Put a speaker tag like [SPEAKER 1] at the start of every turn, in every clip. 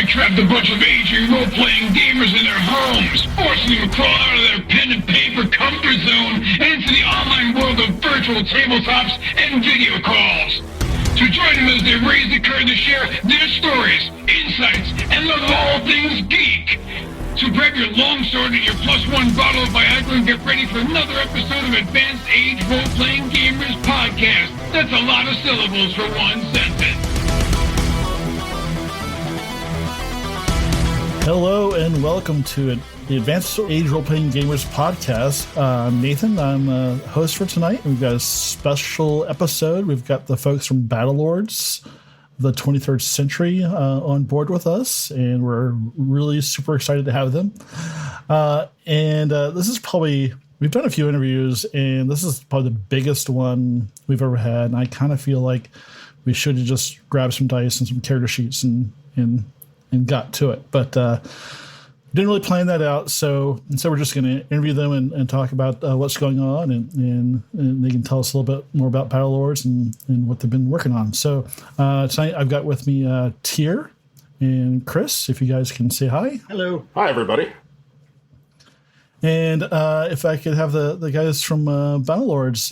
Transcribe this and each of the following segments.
[SPEAKER 1] we trapped a bunch of aging role-playing gamers in their homes, forcing them to crawl out of their pen and paper comfort zone and into the online world of virtual tabletops and video calls. So join them as they raise the curtain to share their stories, insights, and love of all things geek. So grab your longsword and your +1 bottle of Viagra and get ready for another episode of Advanced Age Role-Playing Gamers Podcast. That's a lot of syllables for one sentence.
[SPEAKER 2] Hello and welcome to the Advanced Age Role-Playing Gamers Podcast. I'm Nathan. I'm a host for tonight. We've got a special episode. We've got the folks from Battlelords, the 23rd Century, on board with us, and we're really super excited to have them. This is probably, we've done a few interviews, and this is probably the biggest one we've ever had, and I kind of feel like we should have just grabbed some dice and some character sheets and got to it, but didn't really plan that out. So we're just going to interview them and talk about what's going on, and they can tell us a little bit more about Battlelords and what they've been working on. So tonight I've got with me Tyr and Chris. If you guys can say hi.
[SPEAKER 3] Hello.
[SPEAKER 4] Hi, everybody.
[SPEAKER 2] And if I could have the guys from Battlelords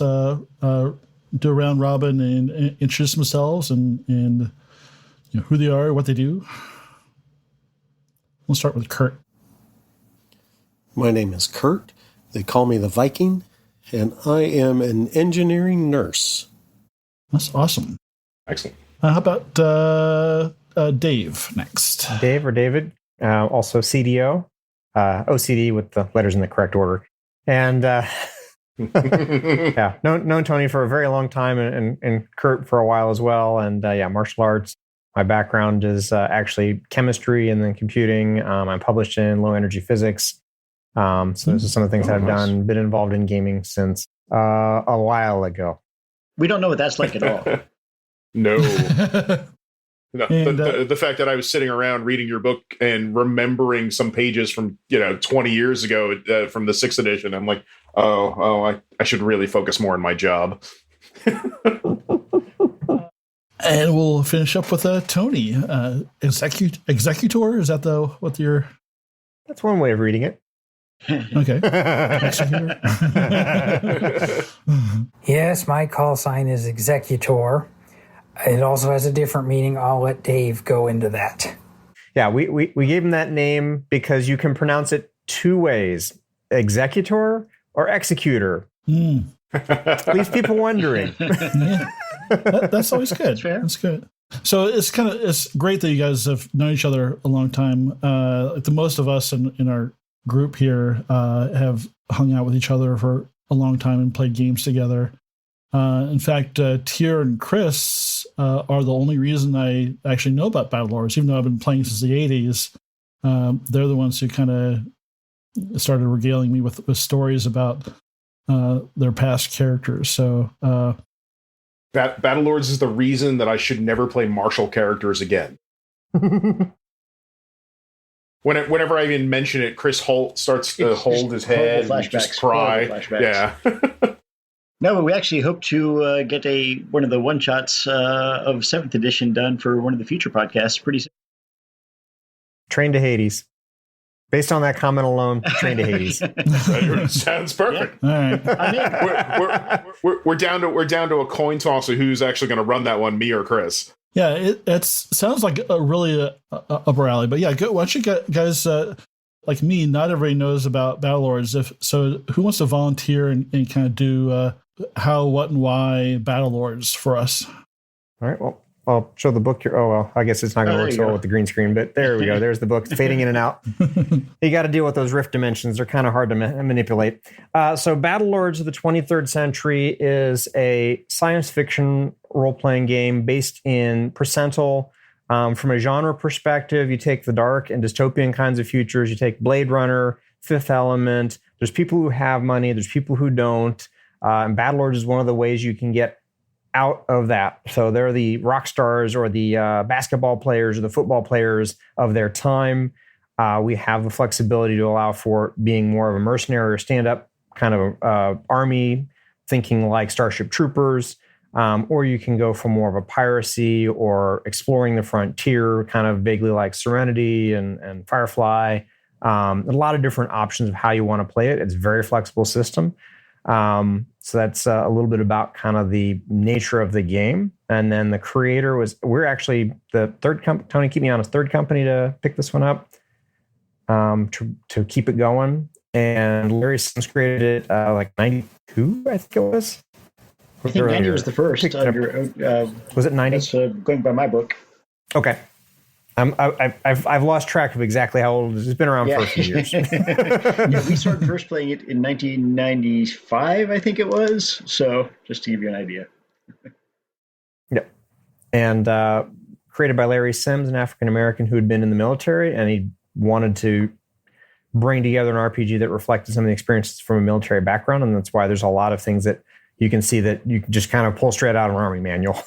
[SPEAKER 2] do a round robin and introduce themselves and you know, who they are, what they do. We'll start with Kurt.
[SPEAKER 3] My name is Kurt. They call me the Viking, and I am an engineering nurse.
[SPEAKER 2] That's awesome.
[SPEAKER 4] Excellent.
[SPEAKER 2] How about Dave next?
[SPEAKER 5] Dave or David, also CDO, OCD with the letters in the correct order. And yeah, known Tony for a very long time and Kurt for a while as well. And yeah, martial arts. My background is actually chemistry and then computing. I'm published in low energy physics. So this is some of the things I've done, been involved in gaming since a while ago.
[SPEAKER 6] We don't know what that's like at all.
[SPEAKER 4] No. No,
[SPEAKER 2] And,
[SPEAKER 4] the fact that I was sitting around reading your book and remembering some pages from 20 years ago from the 6th edition, I'm like, I should really focus more on my job.
[SPEAKER 2] And we'll finish up with Tony, executor. Is that what your?
[SPEAKER 5] That's one way of reading it.
[SPEAKER 2] Okay. Executor.
[SPEAKER 7] Yes, my call sign is executor. It also has a different meaning. I'll let Dave go into that.
[SPEAKER 5] Yeah, we gave him that name because you can pronounce it two ways: executor or executor. Leaves people wondering.
[SPEAKER 2] Yeah. That's always good. That's good. So it's great that you guys have known each other a long time. Like the most of us in our group here have hung out with each other for a long time and played games together. In fact, Tyr and Chris are the only reason I actually know about Battlelords, even though I've been playing since the 80s. They're the ones who kind of started regaling me with stories about their past characters. So
[SPEAKER 4] Battlelords is the reason that I should never play martial characters again. Whenever I even mention it, Chris starts to hold his head and just cry. Yeah.
[SPEAKER 6] No, but we actually hope to get one of the one-shots of 7th edition done for one of the future podcasts pretty soon.
[SPEAKER 5] Train to Hades. Based on that comment alone, Train to Hades.
[SPEAKER 4] Sounds perfect.
[SPEAKER 2] Yeah. All
[SPEAKER 4] right. We're down to a coin toss of who's actually going to run that one, me or Chris.
[SPEAKER 2] Yeah, it sounds like a really upper alley. But yeah, why don't you guys, like me, not everybody knows about Battlelords. So who wants to volunteer and kind of do how, what, and why Battlelords for us?
[SPEAKER 5] All right, well, I'll show the book here. Oh, well, I guess it's not going to work so well with the green screen, but there we go. There's the book fading in and out. You got to deal with those rift dimensions. They're kind of hard to manipulate. So Battlelords of the 23rd Century is a science fiction role-playing game based in Percentile. From a genre perspective, you take the dark and dystopian kinds of futures. You take Blade Runner, Fifth Element. There's people who have money. There's people who don't. And Battlelords is one of the ways you can get out of that. So they're the rock stars or the basketball players or the football players of their time. We have the flexibility to allow for being more of a mercenary or stand-up kind of army, thinking like Starship Troopers. or you can go for more of a piracy or exploring the frontier, kind of vaguely like Serenity and Firefly. A lot of different options of how you want to play it. It's a very flexible system. So that's a little bit about kind of the nature of the game. And then the creator we're actually the third company, Tony, keep me honest, third company to pick this one up, to keep it going. And Larry Sims created it like 92, I think it was.
[SPEAKER 6] I think 90 was the first.
[SPEAKER 5] Was it 90?
[SPEAKER 6] That's going by my book.
[SPEAKER 5] Okay. I've lost track of exactly how old it is. It's been around for a few years.
[SPEAKER 6] Yeah, we started first playing it in 1995, I think it was. So just to give you an idea.
[SPEAKER 5] Yep. And created by Larry Sims, an African-American who had been in the military, and he wanted to bring together an RPG that reflected some of the experiences from a military background. And that's why there's a lot of things that you can see that you can just kind of pull straight out of an army manual.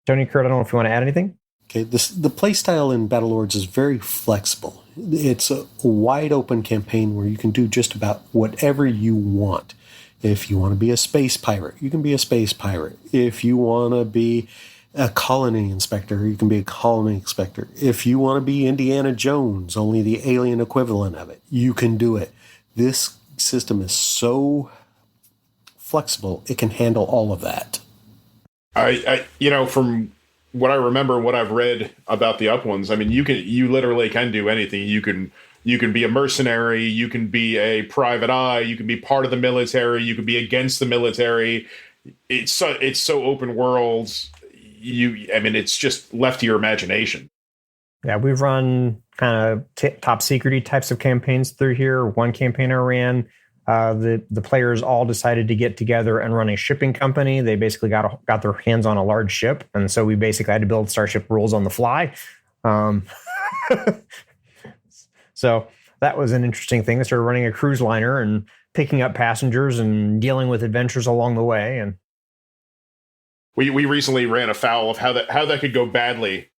[SPEAKER 5] Tony, Kurt, I don't know if you want to add anything.
[SPEAKER 3] Okay, the play style in Battlelords is very flexible. It's a wide open campaign where you can do just about whatever you want. If you want to be a space pirate, you can be a space pirate. If you want to be a colony inspector, you can be a colony inspector. If you want to be Indiana Jones, only the alien equivalent of it, you can do it. This system is so flexible, it can handle all of that.
[SPEAKER 4] I from what I remember, what I've read about the up ones, I mean, you literally can do anything. You can be a mercenary, you can be a private eye, you can be part of the military, you can be against the military. It's so open world. It's just left to your imagination.
[SPEAKER 5] Yeah, we've run kind of top secret-y types of campaigns through here. One campaign I ran, the players all decided to get together and run a shipping company. They basically got their hands on a large ship, and so we basically had to build Starship rules on the fly. So that was an interesting thing. They started running a cruise liner and picking up passengers and dealing with adventures along the way. And
[SPEAKER 4] we recently ran afoul of how that could go badly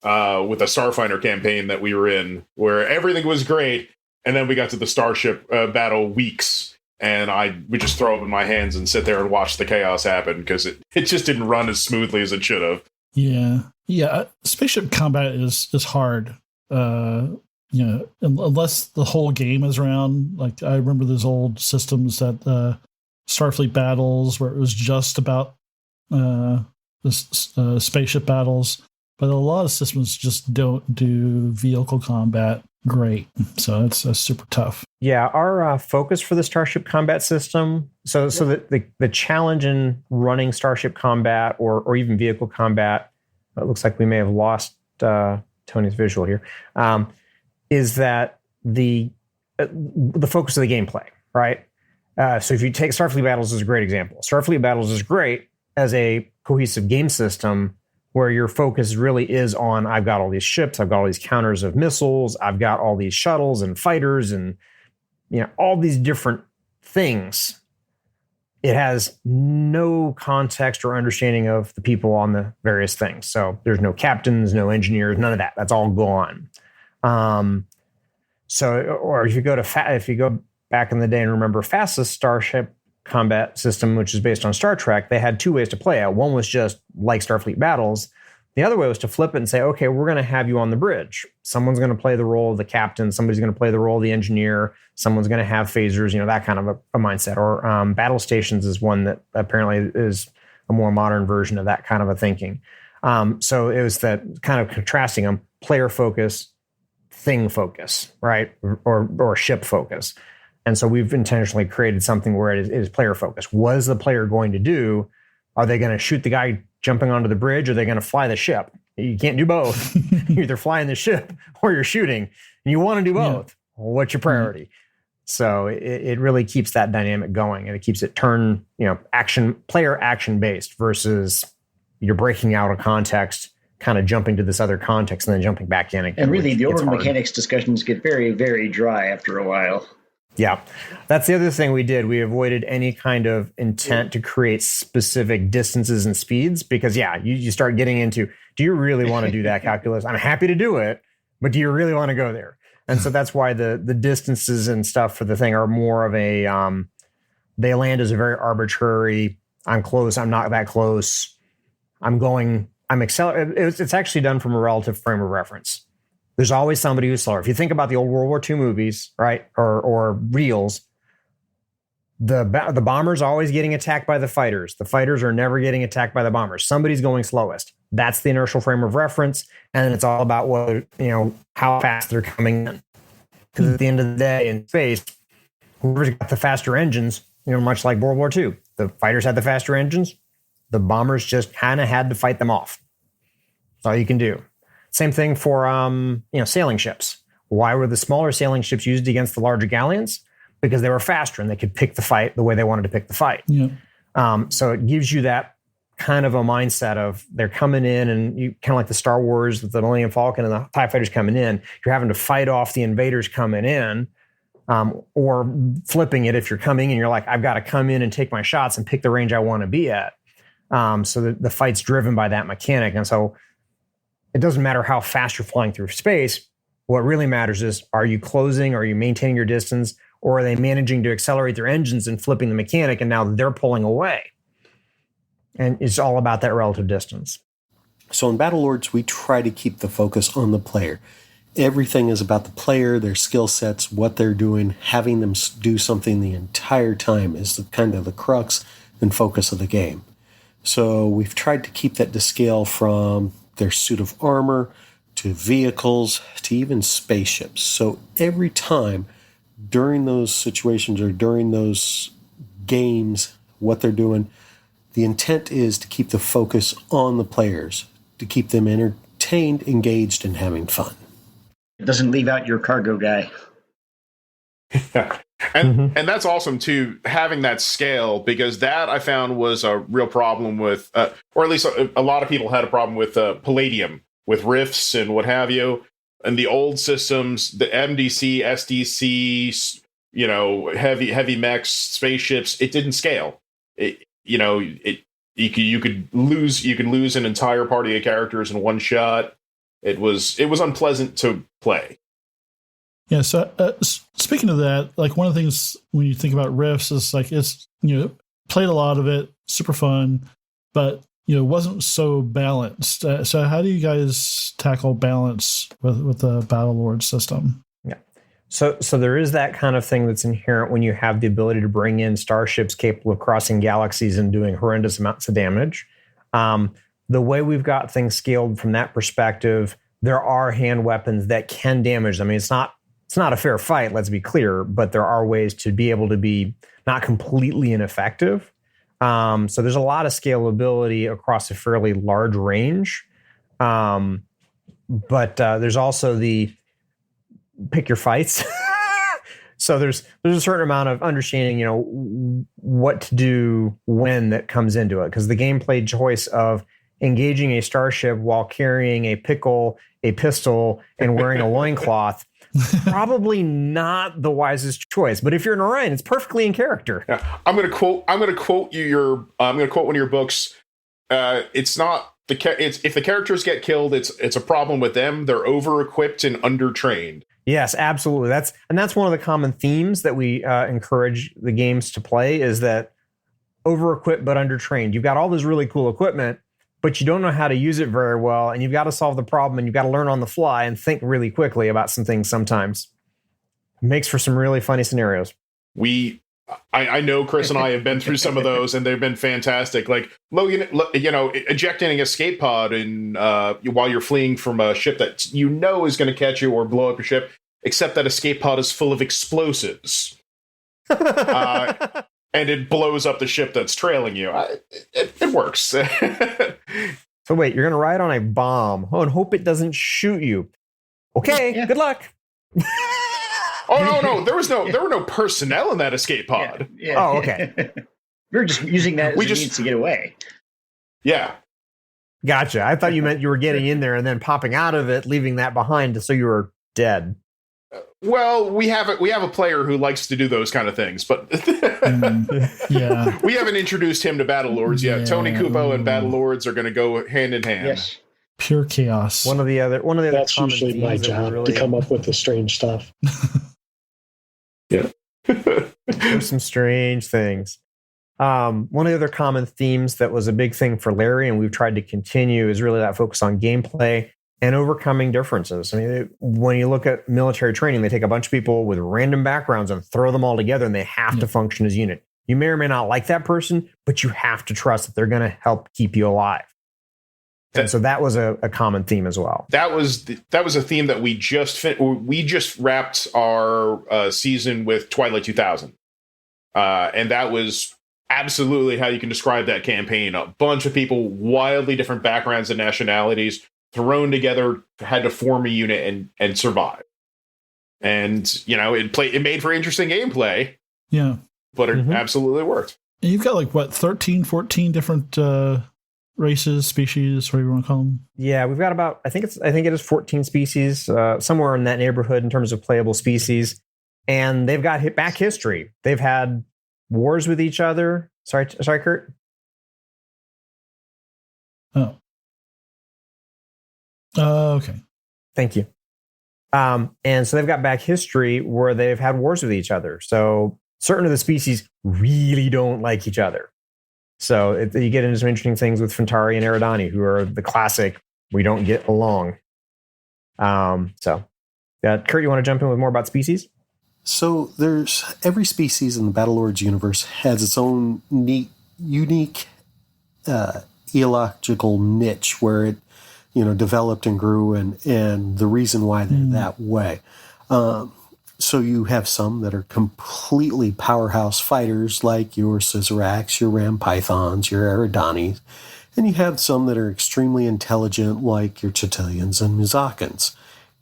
[SPEAKER 4] with a Starfighter campaign that we were in, where everything was great. And then we got to the Starship battle weeks, and I would just throw up in my hands and sit there and watch the chaos happen because it just didn't run as smoothly as it should have.
[SPEAKER 2] Yeah. Spaceship combat is hard. Unless the whole game is around. Like I remember those old systems that Starfleet battles where it was just about spaceship battles, but a lot of systems just don't do vehicle combat great, so it's super tough.
[SPEAKER 5] Yeah, our focus for the Starship combat system, so the challenge in running Starship combat or even vehicle combat, it looks like we may have lost Tony's visual here, is that the focus of the gameplay, right? So if you take Starfleet Battles as a great example, Starfleet Battles is great as a cohesive game system where your focus really is on, I've got all these ships, I've got all these counters of missiles, I've got all these shuttles and fighters and all these different things. It has no context or understanding of the people on the various things. So there's no captains, no engineers, none of that. That's all gone. Or if you go back in the day and remember FASA's Starship combat system, which is based on Star Trek, they had two ways to play it. One was just like Starfleet Battles. The other way was to flip it and say, okay, we're going to have you on the bridge. Someone's going to play the role of the captain. Somebody's going to play the role of the engineer. Someone's going to have phasers, that kind of a mindset. Or battle stations is one that apparently is a more modern version of that kind of a thinking. So it was that kind of contrasting them, player focus, thing focus, right? Or ship focus. And so we've intentionally created something where it is player focused. What is the player going to do? Are they going to shoot the guy jumping onto the bridge? Or are they going to fly the ship? You can't do both. You're either flying the ship or you're shooting. And you want to do both. Yeah. What's your priority? Mm-hmm. So it really keeps that dynamic going, and it keeps it player action based versus you're breaking out of context, kind of jumping to this other context and then jumping back in again.
[SPEAKER 6] And really, the overall mechanics discussions get very, very dry after a while.
[SPEAKER 5] Yeah, that's the other thing we did. We avoided any kind of intent to create specific distances and speeds because, you start getting into, do you really want to do that calculus? I'm happy to do it, but do you really want to go there? And so that's why the distances and stuff for the thing are more of a, they land as a very arbitrary, I'm close, I'm not that close. I'm accelerating. It's actually done from a relative frame of reference. There's always somebody who's slower. If you think about the old World War II movies, right, or reels, the bombers are always getting attacked by the fighters. The fighters are never getting attacked by the bombers. Somebody's going slowest. That's the inertial frame of reference, and it's all about how fast they're coming in. Because at the end of the day, in space, whoever's got the faster engines, much like World War II, the fighters had the faster engines. The bombers just kind of had to fight them off. That's all you can do. Same thing for sailing ships. Why were the smaller sailing ships used against the larger galleons? Because they were faster and they could pick the fight the way they wanted to pick the fight. Yeah. So it gives you that kind of a mindset of they're coming in, and you kind of like the Star Wars with the Millennium Falcon and the TIE fighters coming in. You're having to fight off the invaders coming in, or flipping it if you're coming and you're like, I've got to come in and take my shots and pick the range I want to be at. So the fight's driven by that mechanic. And so it doesn't matter how fast you're flying through space. What really matters is, are you closing? Are you maintaining your distance? Or are they managing to accelerate their engines and flipping the mechanic, and now they're pulling away? And it's all about that relative distance.
[SPEAKER 3] So in Battlelords, we try to keep the focus on the player. Everything is about the player, their skill sets, what they're doing. Having them do something the entire time is the crux and focus of the game. So we've tried to keep that to scale from their suit of armor to vehicles to even spaceships. So every time during those situations or during those games, what they're doing, the intent is to keep the focus on the players, to keep them entertained, engaged, and having fun.
[SPEAKER 6] It doesn't leave out your cargo guy.
[SPEAKER 4] Yeah. And that's awesome too, having that scale, because that I found was a real problem with, or at least a lot of people had a problem with Palladium, with rifts and what have you. And the old systems, the MDC, SDC, heavy mechs, spaceships, it didn't scale. You could lose an entire party of characters in one shot. It was unpleasant to play.
[SPEAKER 2] Yeah. So speaking of that, like one of the things when you think about rifts is like it's played a lot of it, super fun, but wasn't so balanced. So how do you guys tackle balance with the Battlelords system?
[SPEAKER 5] Yeah. So there is that kind of thing that's inherent when you have the ability to bring in starships capable of crossing galaxies and doing horrendous amounts of damage. The way we've got things scaled from that perspective, there are hand weapons that can damage. I mean, it's not a fair fight, let's be clear, but there are ways to be able to be not completely ineffective. So there's a lot of scalability across a fairly large range. But there's also the pick your fights. So there's a certain amount of understanding, what to do when that comes into it. Because the gameplay choice of engaging a starship while carrying a pickle, a pistol, and wearing a loincloth, probably not the wisest choice. But if you're an Orion, it's perfectly in character.
[SPEAKER 4] Yeah. I'm going to quote one of your books. It's not if the characters get killed, it's a problem with them. They're over-equipped and under-trained.
[SPEAKER 5] Yes, absolutely. That's one of the common themes that we encourage the games to play, is that over-equipped but under-trained. You've got all this really cool equipment, but you don't know how to use it very well, and you've got to solve the problem, and you've got to learn on the fly and think really quickly about some things sometimes. It makes for some really funny scenarios.
[SPEAKER 4] I know Chris and I have been through some of those, and they've been fantastic. Like Logan, ejecting an escape pod while you're fleeing from a ship that is going to catch you or blow up your ship, except that escape pod is full of explosives, and it blows up the ship that's trailing you. It works.
[SPEAKER 5] So wait, you're going to ride on a bomb and hope it doesn't shoot you. Okay, yeah. Good luck.
[SPEAKER 4] Oh no! There were no personnel in that escape pod.
[SPEAKER 6] Yeah.
[SPEAKER 5] Oh, okay.
[SPEAKER 6] We were just using that as a means to get away.
[SPEAKER 4] Yeah.
[SPEAKER 5] Gotcha. I thought you meant you were getting in there and then popping out of it, leaving that behind, so you were dead.
[SPEAKER 4] Well, we have a player who likes to do those kind of things, but
[SPEAKER 2] yeah,
[SPEAKER 4] we haven't introduced him to Battlelords yet. Yeah. Tony Kupo and Battlelords are going to go hand in hand.
[SPEAKER 6] Yes.
[SPEAKER 2] Pure chaos.
[SPEAKER 5] One of the other.
[SPEAKER 8] That's usually my job, to come up with the strange stuff.
[SPEAKER 4] Yeah.
[SPEAKER 5] There's some strange things. One of the other common themes that was a big thing for Larry, and we've tried to continue, is really that focus on gameplay and overcoming differences. I mean, when you look at military training, they take a bunch of people with random backgrounds and throw them all together, and they have to function as a unit. You may or may not like that person, but you have to trust that they're going to help keep you alive. And so that was a common theme as well.
[SPEAKER 4] That was a theme that we just wrapped our season with Twilight 2000, and that was absolutely how you can describe that campaign. A bunch of people, wildly different backgrounds and nationalities, thrown together, had to form a unit and survive. And it made for interesting gameplay.
[SPEAKER 2] Yeah,
[SPEAKER 4] but it absolutely worked.
[SPEAKER 2] And you've got 13, 14 different races, species, whatever you want to call them.
[SPEAKER 5] Yeah, we've got about I think it is 14 species, somewhere in that neighborhood in terms of playable species. And they've got back history. They've had wars with each other. Sorry, Kurt.
[SPEAKER 2] Oh. Okay.
[SPEAKER 5] Thank you. And so they've got back history where they've had wars with each other. So certain of the species really don't like each other. So you get into some interesting things with Fintari and Eridani, who are the classic, we don't get along. Kurt, you want to jump in with more about species?
[SPEAKER 3] So there's every species in the Battlelords universe has its own unique ecological niche where it developed and grew, and the reason why they're that way. So you have some that are completely powerhouse fighters, like your Scissoraks, your Ram Pythons, your Eridanis, and you have some that are extremely intelligent, like your Chitilians and Muzakans.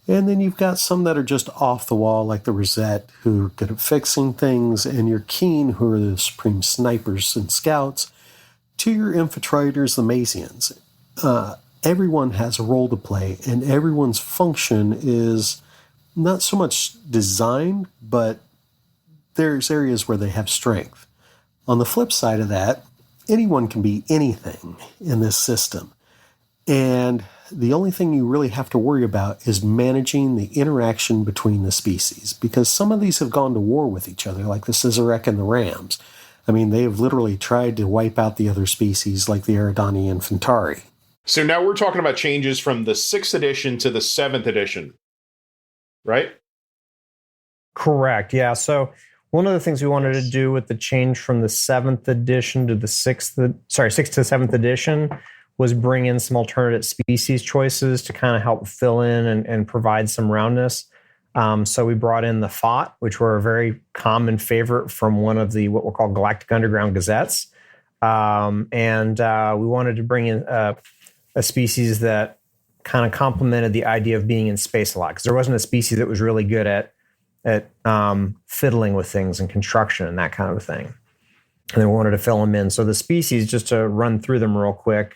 [SPEAKER 3] And then you've got some that are just off the wall, like the Rosette, who are good at fixing things, and your Keen, who are the supreme snipers and scouts, to your Infiltrators, the Mazians. Everyone has a role to play, and everyone's function is not so much designed, but there's areas where they have strength. On the flip side of that, anyone can be anything in this system. And the only thing you really have to worry about is managing the interaction between the species, because some of these have gone to war with each other, like the Scissorek and the Rams. I mean, they have literally tried to wipe out the other species, like the Eridani and Fintari.
[SPEAKER 4] So now we're talking about changes from the 6th edition to the 7th edition, right?
[SPEAKER 5] Correct. Yeah. So one of the things we wanted to do with the change from the 7th edition to the 6th to 7th edition was bring in some alternate species choices to kind of help fill in and provide some roundness. So we brought in the Fought, which were a very common favorite from one of the what we'll call Galactic Underground Gazettes. And we wanted to bring in a species that kind of complemented the idea of being in space a lot, because there wasn't a species that was really good at fiddling with things and construction and that kind of a thing. And they wanted to fill them in. So the species, just to run through them real quick,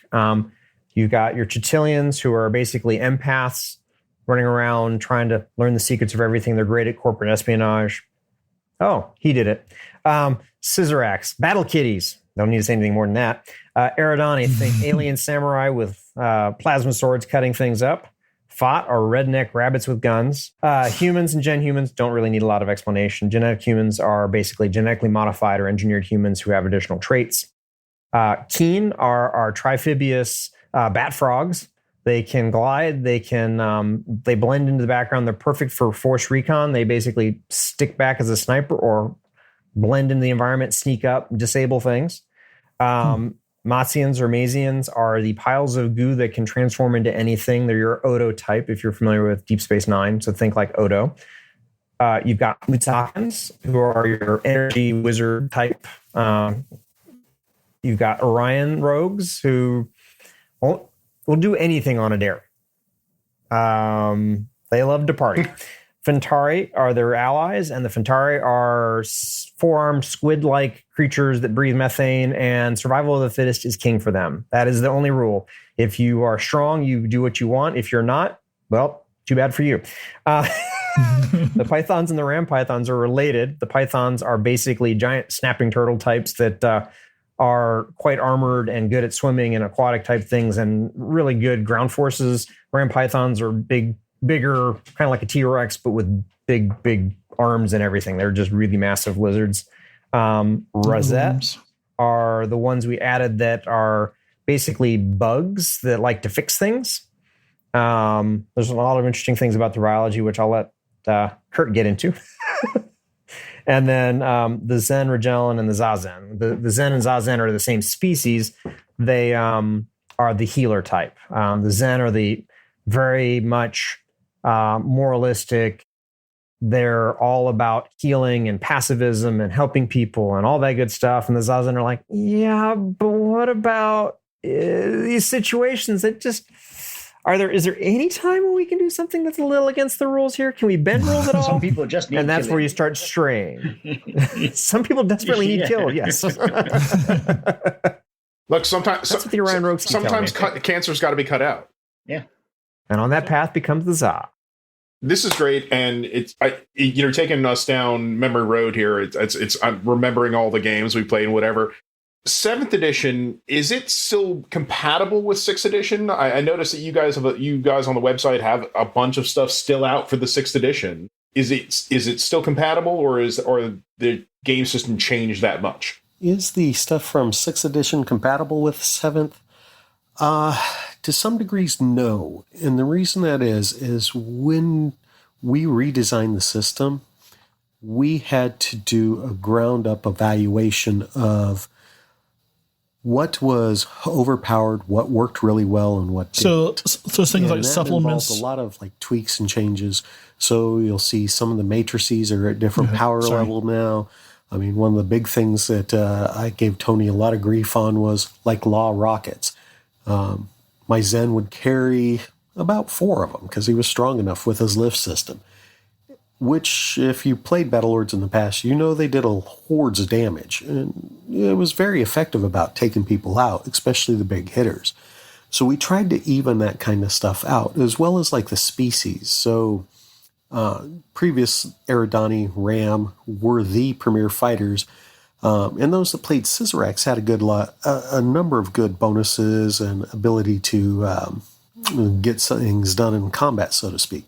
[SPEAKER 5] you've got your Chitilians, who are basically empaths running around trying to learn the secrets of everything. They're great at corporate espionage. Oh, he did it. Scissoraks, battle kitties. Don't need to say anything more than that. Eridani, think alien samurai with plasma swords cutting things up. Fought are redneck rabbits with guns. Humans and gen humans don't really need a lot of explanation. Genetic humans are basically genetically modified or engineered humans who have additional traits. Keen are trifibious bat frogs. They can glide. They blend into the background. They're perfect for force recon. They basically stick back as a sniper or blend into the environment, sneak up, disable things. Matsians or Mazians are the piles of goo that can transform into anything. They're your Odo type, if you're familiar with Deep Space Nine. So think like Odo. You've got Mutakans, who are your energy wizard type. You've got Orion rogues, who will do anything on a dare. They love to party. Fintari are their allies, and the Fintari are four-armed squid-like creatures that breathe methane, and survival of the fittest is king for them. That is the only rule. If you are strong, you do what you want. If you're not, well, too bad for you. The Pythons and the Ram Pythons are related. The Pythons are basically giant snapping turtle types that are quite armored and good at swimming and aquatic type things and really good ground forces. Ram Pythons are bigger, kind of like a T-Rex, but with big arms and everything. They're just really massive lizards. Rosette are the ones we added that are basically bugs that like to fix things. There's a lot of interesting things about the biology, which I'll let Kurt get into. And then the Zen, Regelin, and the Zazen. The Zen and Zazen are the same species. They are the healer type. The Zen are the very much moralistic. They're all about healing and pacifism and helping people and all that good stuff. And the Zazen are like, yeah, but what about these situations that just is there any time when we can do something that's a little against the rules here? Can we bend rules at all?
[SPEAKER 6] Some people just need
[SPEAKER 5] and that's
[SPEAKER 6] killing.
[SPEAKER 5] where you start straying. Some people desperately need killed, yes.
[SPEAKER 4] Look, sometimes
[SPEAKER 5] that's what the Orion Rogues
[SPEAKER 4] sometimes cancer's got to be cut out.
[SPEAKER 6] Yeah.
[SPEAKER 5] And on that path becomes the Za.
[SPEAKER 4] This is great, and you're taking us down memory road here. It's I'm remembering all the games we played and whatever. 7th edition, is it still compatible with 6th edition? I noticed that you guys on the website have a bunch of stuff still out for the 6th edition. Is it still compatible, or the game system changed that much?
[SPEAKER 3] Is the stuff from 6th edition compatible with 7th? To some degrees, no. And the reason that is when we redesigned the system, we had to do a ground-up evaluation of what was overpowered, what worked really well, and what didn't.
[SPEAKER 2] So things like supplements,
[SPEAKER 3] a lot of like tweaks and changes. So you'll see some of the matrices are at different power level now. I mean, one of the big things that I gave Tony a lot of grief on was like law rockets. My Zen would carry about 4 of them because he was strong enough with his lift system. Which, if you played Battlelords in the past, you know they did a hordes of damage. And it was very effective about taking people out, especially the big hitters. So we tried to even that kind of stuff out, as well as like the species. So previous Eridani Ram were the premier fighters. And those that played Scissorax had a number of good bonuses and ability to get things done in combat, so to speak.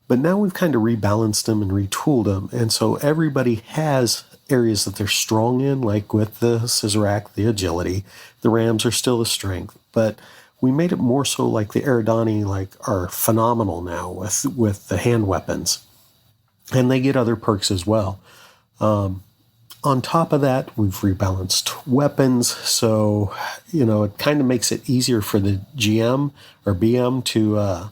[SPEAKER 3] But now we've kind of rebalanced them and retooled them. And so everybody has areas that they're strong in, like with the Scissorak, the agility. The Rams are still the strength. But we made it more so like the Eridani are phenomenal now with the hand weapons. And they get other perks as well. On top of that, we've rebalanced weapons. So, it kind of makes it easier for the GM or BM to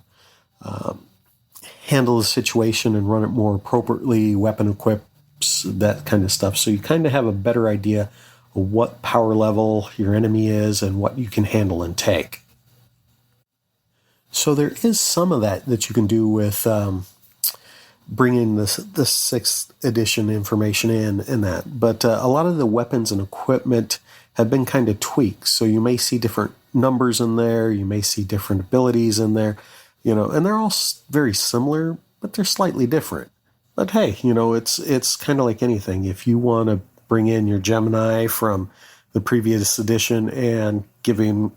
[SPEAKER 3] handle the situation and run it more appropriately, weapon equips, that kind of stuff. So you kind of have a better idea of what power level your enemy is and what you can handle and take. So there is some of that you can do with bringing the 6th edition information in and that. But a lot of the weapons and equipment have been kind of tweaked. So you may see different numbers in there. You may see different abilities in there. And they're all very similar, but they're slightly different. But hey, it's kind of like anything. If you want to bring in your Gemini from the previous edition and give him,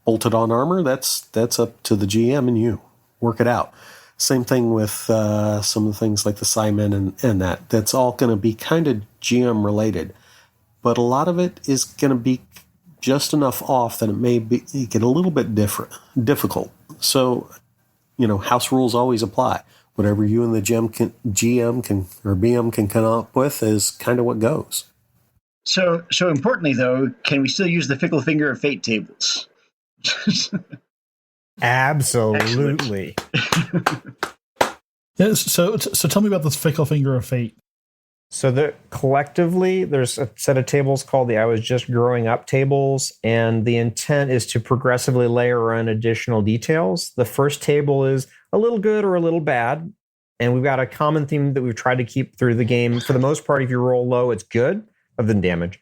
[SPEAKER 3] bolted on armor, that's up to the GM and you. Work it out. Same thing with some of the things like the Simon and that. That's all going to be kind of GM related. But a lot of it is going to be just enough off that it may get a little bit difficult. So, house rules always apply. Whatever you and the GM can or BM can come up with is kind of what goes.
[SPEAKER 6] So importantly, though, can we still use the Fickle Finger of Fate tables?
[SPEAKER 5] Absolutely.
[SPEAKER 2] Yeah, so tell me about this Fickle Finger of Fate.
[SPEAKER 5] So collectively, there's a set of tables called the I Was Just Growing Up tables, and the intent is to progressively layer in additional details. The first table is a little good or a little bad, and we've got a common theme that we've tried to keep through the game. For the most part, if you roll low, it's good, other than damage.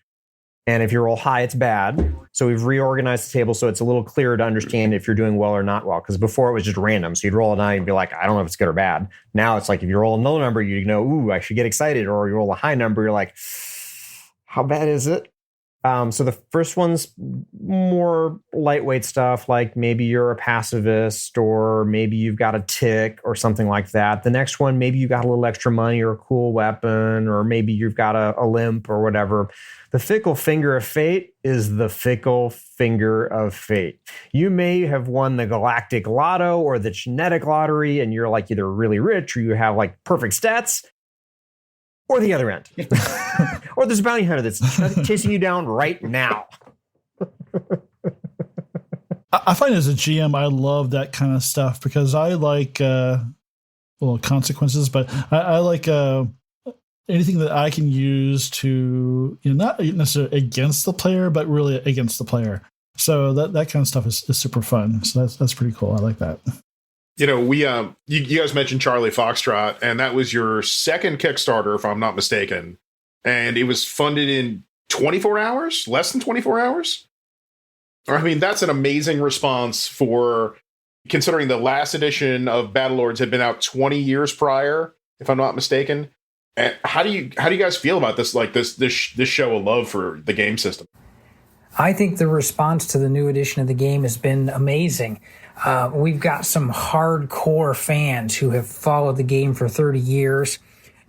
[SPEAKER 5] And if you roll high, it's bad. So we've reorganized the table so it's a little clearer to understand if you're doing well or not well. Because before it was just random. So you'd roll a 9 and be like, I don't know if it's good or bad. Now it's like if you roll a low number, you know, ooh, I should get excited. Or you roll a high number, you're like, how bad is it? So the first one's more lightweight stuff, like maybe you're a pacifist or maybe you've got a tick or something like that. The next one, maybe you got a little extra money or a cool weapon, or maybe you've got a limp or whatever. The fickle finger of fate is the fickle finger of fate. You may have won the galactic lotto or the genetic lottery and you're like either really rich or you have like perfect stats, or the other end. Or there's a bounty hunter that's chasing you down right now.
[SPEAKER 2] I find as a GM, I love that kind of stuff because I like consequences, but I like anything that I can use to, not necessarily against the player, but really against the player. So that kind of stuff is super fun. So that's pretty cool. I like that.
[SPEAKER 4] We you guys mentioned Charlie Foxtrot, and that was your second Kickstarter, if I'm not mistaken. And it was funded in 24 hours, less than 24 hours. I mean, that's an amazing response for considering the last edition of Battlelords had been out 20 years prior, if I'm not mistaken. And how do you guys feel about this? Like this show of love for the game system?
[SPEAKER 7] I think the response to the new edition of the game has been amazing. We've got some hardcore fans who have followed the game for 30 years,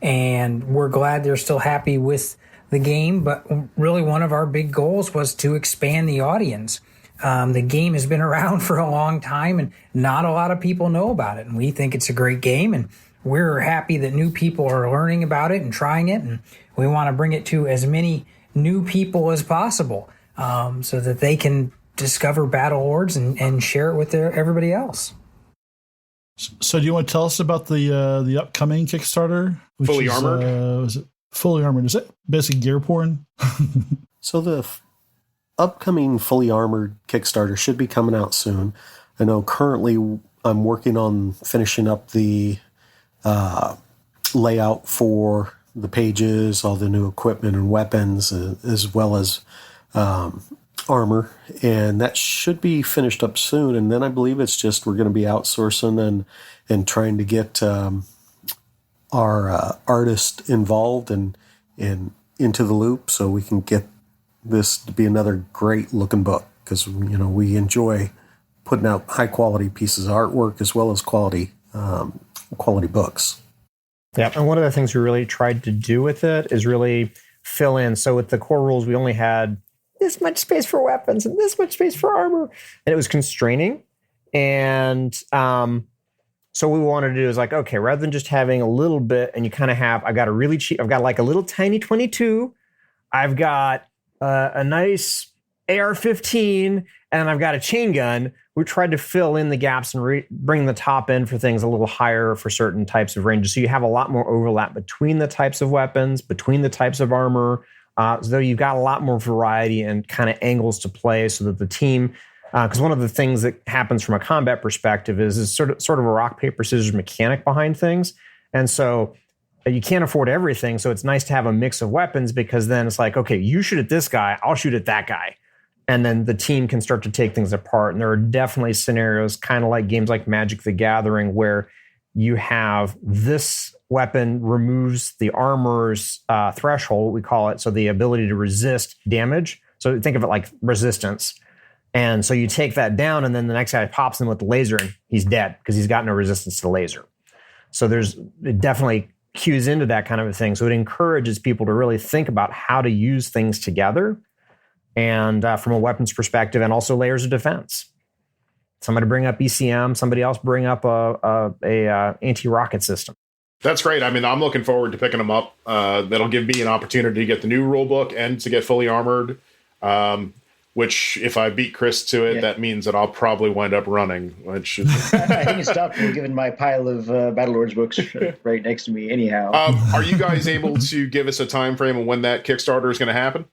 [SPEAKER 7] and we're glad they're still happy with the game. But really, one of our big goals was to expand the audience. The game has been around for a long time, and not a lot of people know about it. And we think it's a great game, and we're happy that new people are learning about it and trying it. And we want to bring it to as many new people as possible, so that they can discover Battlelords and share it with everybody else.
[SPEAKER 2] So do you want to tell us about the upcoming Kickstarter?
[SPEAKER 4] Fully Armored?
[SPEAKER 2] Is it Fully Armored? Is it basically gear porn?
[SPEAKER 3] So the upcoming Fully Armored Kickstarter should be coming out soon. I know currently I'm working on finishing up the layout for the pages, all the new equipment and weapons, as well as armor, and that should be finished up soon. And then I believe it's just we're going to be outsourcing and trying to get our artist involved and into the loop so we can get this to be another great looking book, because we enjoy putting out high quality pieces of artwork as well as quality books.
[SPEAKER 5] Yeah, and one of the things we really tried to do with it is really fill in. So with the core rules, we only had this much space for weapons and this much space for armor, and it was constraining. And so what we wanted to do is like, okay, rather than just having a little bit, and you kind of have, I've got like a little tiny 22, I've got a nice AR-15, and I've got a chain gun. We tried to fill in the gaps and bring the top end for things a little higher for certain types of ranges. So you have a lot more overlap between the types of weapons, between the types of armor, so you've got a lot more variety and kind of angles to play so that the team, because one of the things that happens from a combat perspective is sort of a rock, paper, scissors mechanic behind things. And so you can't afford everything. So it's nice to have a mix of weapons, because then it's like, okay, you shoot at this guy, I'll shoot at that guy. And then the team can start to take things apart. And there are definitely scenarios, kind of like games like Magic the Gathering, where you have this weapon removes the armor's threshold, we call it, so the ability to resist damage. So think of it like resistance. And so you take that down, and then the next guy pops in with the laser, and he's dead because he's got no resistance to the laser. So it definitely cues into that kind of a thing. So it encourages people to really think about how to use things together, and from a weapons perspective, and also layers of defense. Somebody bring up ECM, somebody else bring up a anti-rocket system.
[SPEAKER 4] That's great. I mean, I'm looking forward to picking them up. That'll give me an opportunity to get the new rule book and to get Fully Armored, which if I beat Chris to it, that means that I'll probably wind up running. Which
[SPEAKER 6] I think it's tough given my pile of Battlelords books right next to me anyhow.
[SPEAKER 4] Are you guys able to give us a time frame on when that Kickstarter is going to happen?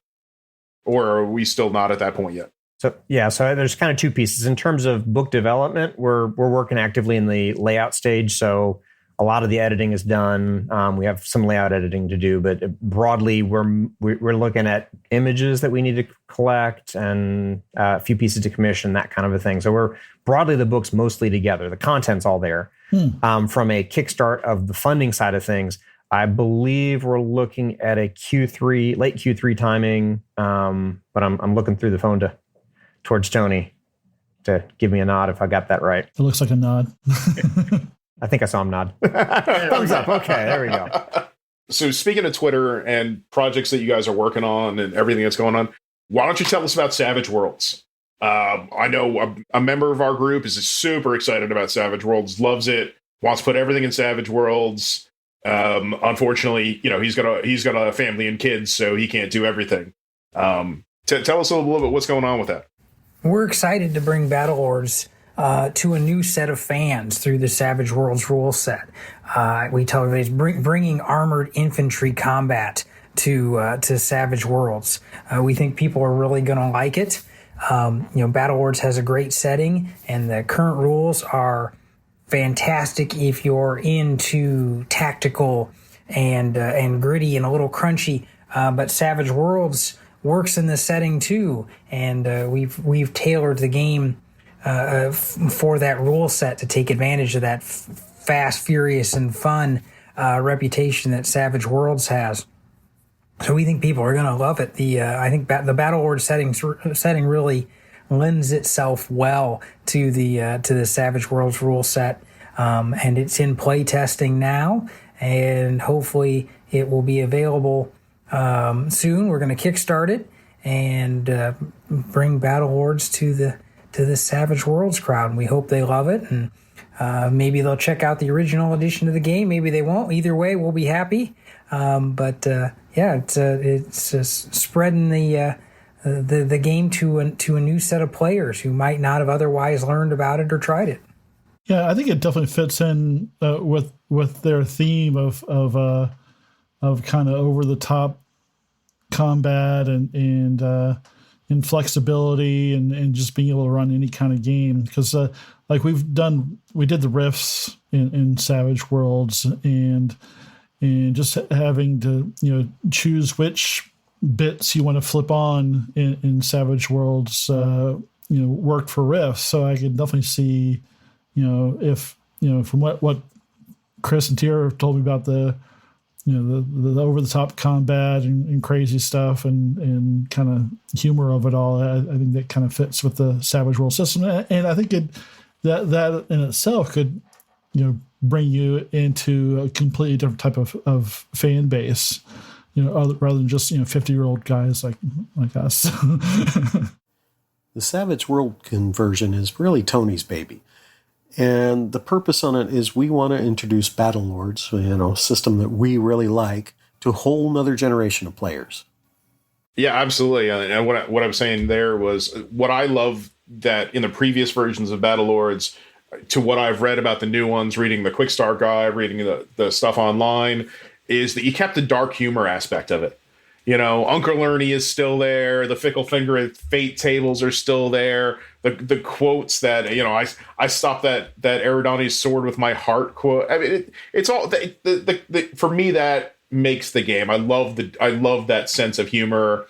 [SPEAKER 4] Or are we still not at that point yet?
[SPEAKER 5] So there's kind of two pieces. In terms of book development, we're working actively in the layout stage. So a lot of the editing is done. We have some layout editing to do, but broadly, we're looking at images that we need to collect and a few pieces to commission, that kind of a thing. So the book's mostly together. The content's all there. From a kickstart of the funding side of things, I believe we're looking at a Q3, late Q3 timing. But I'm looking through the phone towards Tony to give me a nod if I got that right.
[SPEAKER 2] It looks like a nod.
[SPEAKER 5] I think I saw him nod. Thumbs up. Okay, there we go.
[SPEAKER 4] So speaking of Twitter and projects that you guys are working on and everything that's going on, why don't you tell us about Savage Worlds? I know a member of our group is super excited about Savage Worlds, loves it, wants to put everything in Savage Worlds. Unfortunately, he's got a family and kids, so he can't do everything. Tell us a little bit what's going on with that.
[SPEAKER 7] We're excited to bring Battlelords to a new set of fans through the Savage Worlds rule set. We tell everybody it's bringing armored infantry combat to Savage Worlds. We think people are really going to like it. Battlelords has a great setting, and the current rules are fantastic if you're into tactical and gritty and a little crunchy. But Savage Worlds works in the setting too, and we've tailored the game for that rule set to take advantage of that fast, furious, and fun reputation that Savage Worlds has. So we think people are going to love it. I think the Battlelords setting really lends itself well to the Savage Worlds rule set, and it's in play testing now, and hopefully it will be available soon. We're going to kickstart it and bring Battlelords to the Savage Worlds crowd, and we hope they love it, and maybe they'll check out the original edition of the game. Maybe they won't. Either way, we'll be happy. It's spreading the game to a new set of players who might not have otherwise learned about it or tried it.
[SPEAKER 2] Yeah, I think it definitely fits in with their theme of kind of over the top combat and flexibility and just being able to run any kind of game, because like we did the rifts in Savage Worlds and just having to choose which bits you want to flip on in Savage Worlds worked for rifts. So I could definitely see if from what Chris and Tyr told me about the over the top combat and crazy stuff and kind of humor of it all, I think that kind of fits with the Savage World system, and I think that in itself could bring you into a completely different type of fan base, rather than just 50-year-old guys like us.
[SPEAKER 3] The Savage World conversion is really Tony's baby. And the purpose on it is we want to introduce Battlelords, a system that we really like, to a whole nother generation of players.
[SPEAKER 4] Yeah, absolutely. And what I was saying there was what I love that in the previous versions of Battlelords to what I've read about the new ones, reading the Quick Start guide, reading the stuff online, is that you kept the dark humor aspect of it. Uncle Ernie is still there. The Fickle Finger and Fate tables are still there. The quotes that I stopped that Eridane's sword with my heart quote. I mean, it's all for me that makes the game. I love that sense of humor,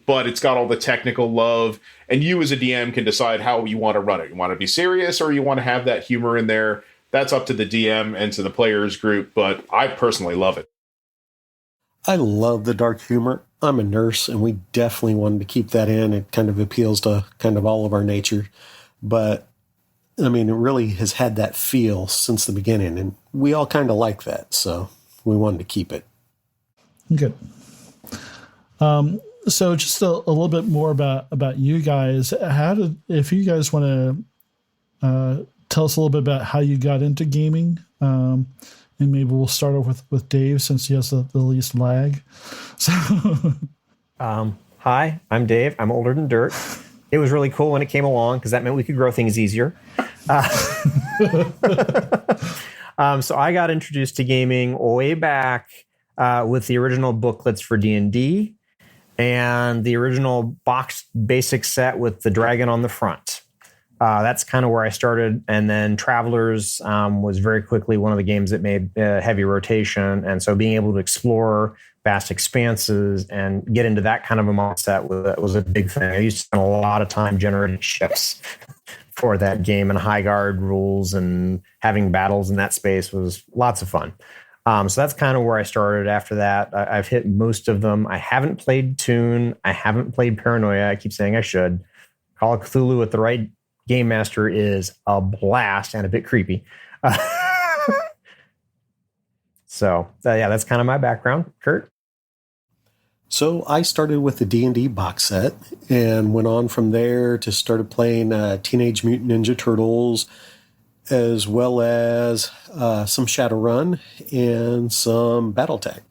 [SPEAKER 4] but it's got all the technical love. And you as a DM can decide how you want to run it. You want to be serious or you want to have that humor in there. That's up to the DM and to the players group. But I personally love it.
[SPEAKER 3] I love the dark humor. I'm a nurse, and we definitely wanted to keep that in. It kind of appeals to kind of all of our nature. But, I mean, it really has had that feel since the beginning, and we all kind of like that, so we wanted to keep it.
[SPEAKER 2] Good. So just a little bit more about you guys. If you guys want to tell us a little bit about how you got into gaming, and maybe we'll start off with Dave since he has the least lag. So,
[SPEAKER 5] hi, I'm Dave. I'm older than dirt. It was really cool when it came along because that meant we could grow things easier. So I got introduced to gaming way back with the original booklets for D&D and the original boxed basic set with the dragon on the front. That's kind of where I started. And then Travelers was very quickly one of the games that made heavy rotation. And so being able to explore vast expanses and get into that kind of a mindset was a big thing. I used to spend a lot of time generating ships for that game, and high guard rules and having battles in that space was lots of fun. So that's kind of where I started after that. I've hit most of them. I haven't played Toon. I haven't played Paranoia. I keep saying I should. Call of Cthulhu with the right game master is a blast and a bit creepy. So that's kind of my background. Kurt?
[SPEAKER 3] So I started with the D&D box set and went on from there to started playing Teenage Mutant Ninja Turtles, as well as some Shadowrun and some Battletech.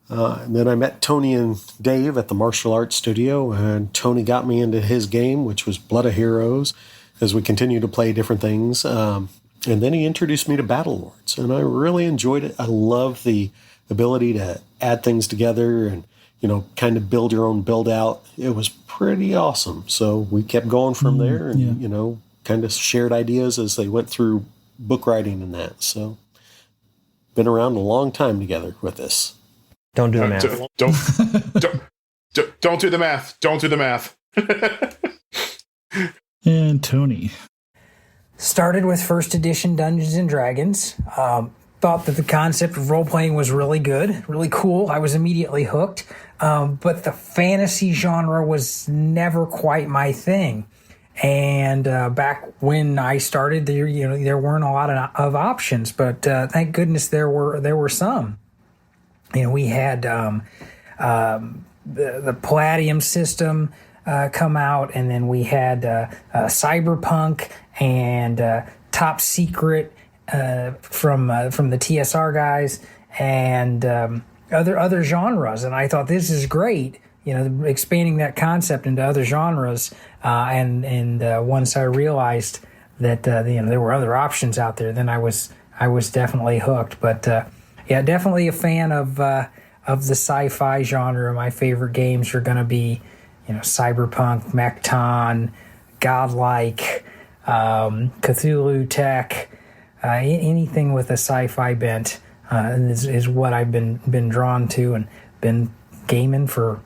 [SPEAKER 3] And then I met Tony and Dave at the martial arts studio, and Tony got me into his game, which was Blood of Heroes, as we continue to play different things. And then he introduced me to Battlelords, and I really enjoyed it. I love the ability to add things together and, kind of build your own build out. It was pretty awesome. So we kept going from there and, kind of shared ideas as they went through book writing and that. So been around a long time together with this.
[SPEAKER 5] Don't do the math.
[SPEAKER 4] Don't do the math. Don't do the math.
[SPEAKER 2] And Tony.
[SPEAKER 7] Started with first edition Dungeons and Dragons. Thought that the concept of role-playing was really good, really cool. I was immediately hooked. But the fantasy genre was never quite my thing. And back when I started, there weren't a lot of options, but thank goodness there were some. We had the Palladium system come out, and then we had Cyberpunk and Top Secret from the TSR guys, and other genres. And I thought, this is great, expanding that concept into other genres. And once I realized that there were other options out there, then I was definitely hooked. But definitely a fan of the sci-fi genre. My favorite games are going to be Cyberpunk, Mechton, Godlike, Cthulhu Tech, anything with a sci-fi bent is what I've been drawn to and been gaming for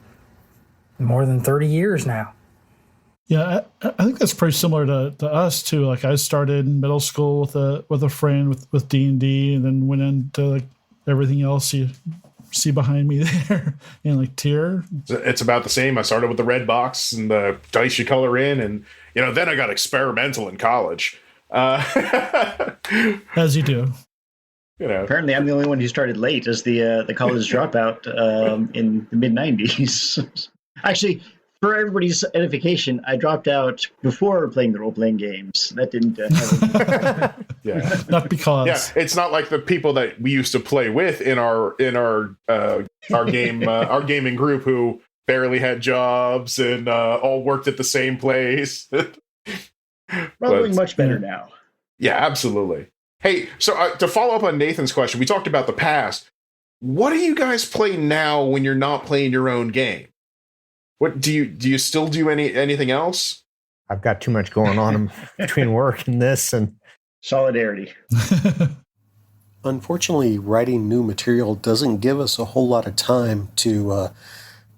[SPEAKER 7] more than 30 years now.
[SPEAKER 2] Yeah, I think that's pretty similar to us too. Like, I started in middle school with a friend with D&D, and then went into everything else you see behind me there, and like Tyr.
[SPEAKER 4] It's about the same. I started with the red box and the dice you color in, and then I got experimental in college.
[SPEAKER 2] As you do.
[SPEAKER 6] Apparently, I'm the only one who started late as the college dropout in the mid '90s. Actually, for everybody's edification, I dropped out before playing the role-playing games. That didn't happen.
[SPEAKER 4] Yeah,
[SPEAKER 2] not because.
[SPEAKER 4] Yeah, it's not like the people that we used to play with in our gaming group who barely had jobs and all worked at the same place.
[SPEAKER 6] Probably much better now.
[SPEAKER 4] Yeah, absolutely. Hey, so to follow up on Nathan's question, we talked about the past. What do you guys play now when you're not playing your own game? What do you still do anything else?
[SPEAKER 5] I've got too much going on between work and this and
[SPEAKER 6] solidarity.
[SPEAKER 3] Unfortunately, writing new material doesn't give us a whole lot of time to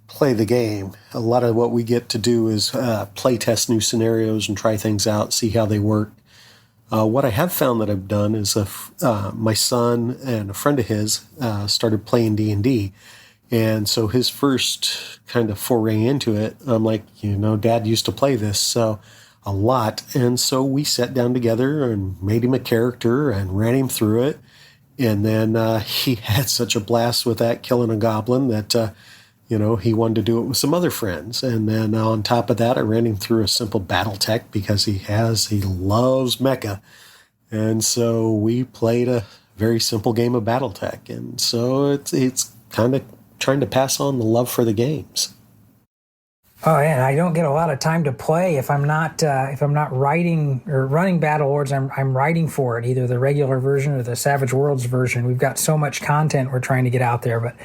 [SPEAKER 3] play the game. A lot of what we get to do is play test new scenarios and try things out, see how they work. What I have found that I've done is my son and a friend of his started playing D&D. And so his first kind of foray into it, I'm like, Dad used to play this a lot. And so we sat down together and made him a character and ran him through it. And then he had such a blast with that, killing a goblin, that, he wanted to do it with some other friends. And then on top of that, I ran him through a simple Battletech because he loves mecha. And so we played a very simple game of Battletech. And so it's kind of trying to pass on the love for the games.
[SPEAKER 7] Oh yeah, and I don't get a lot of time to play if I'm not writing or running Battlelords. I'm writing for it, either the regular version or the Savage Worlds version. We've got so much content we're trying to get out there, but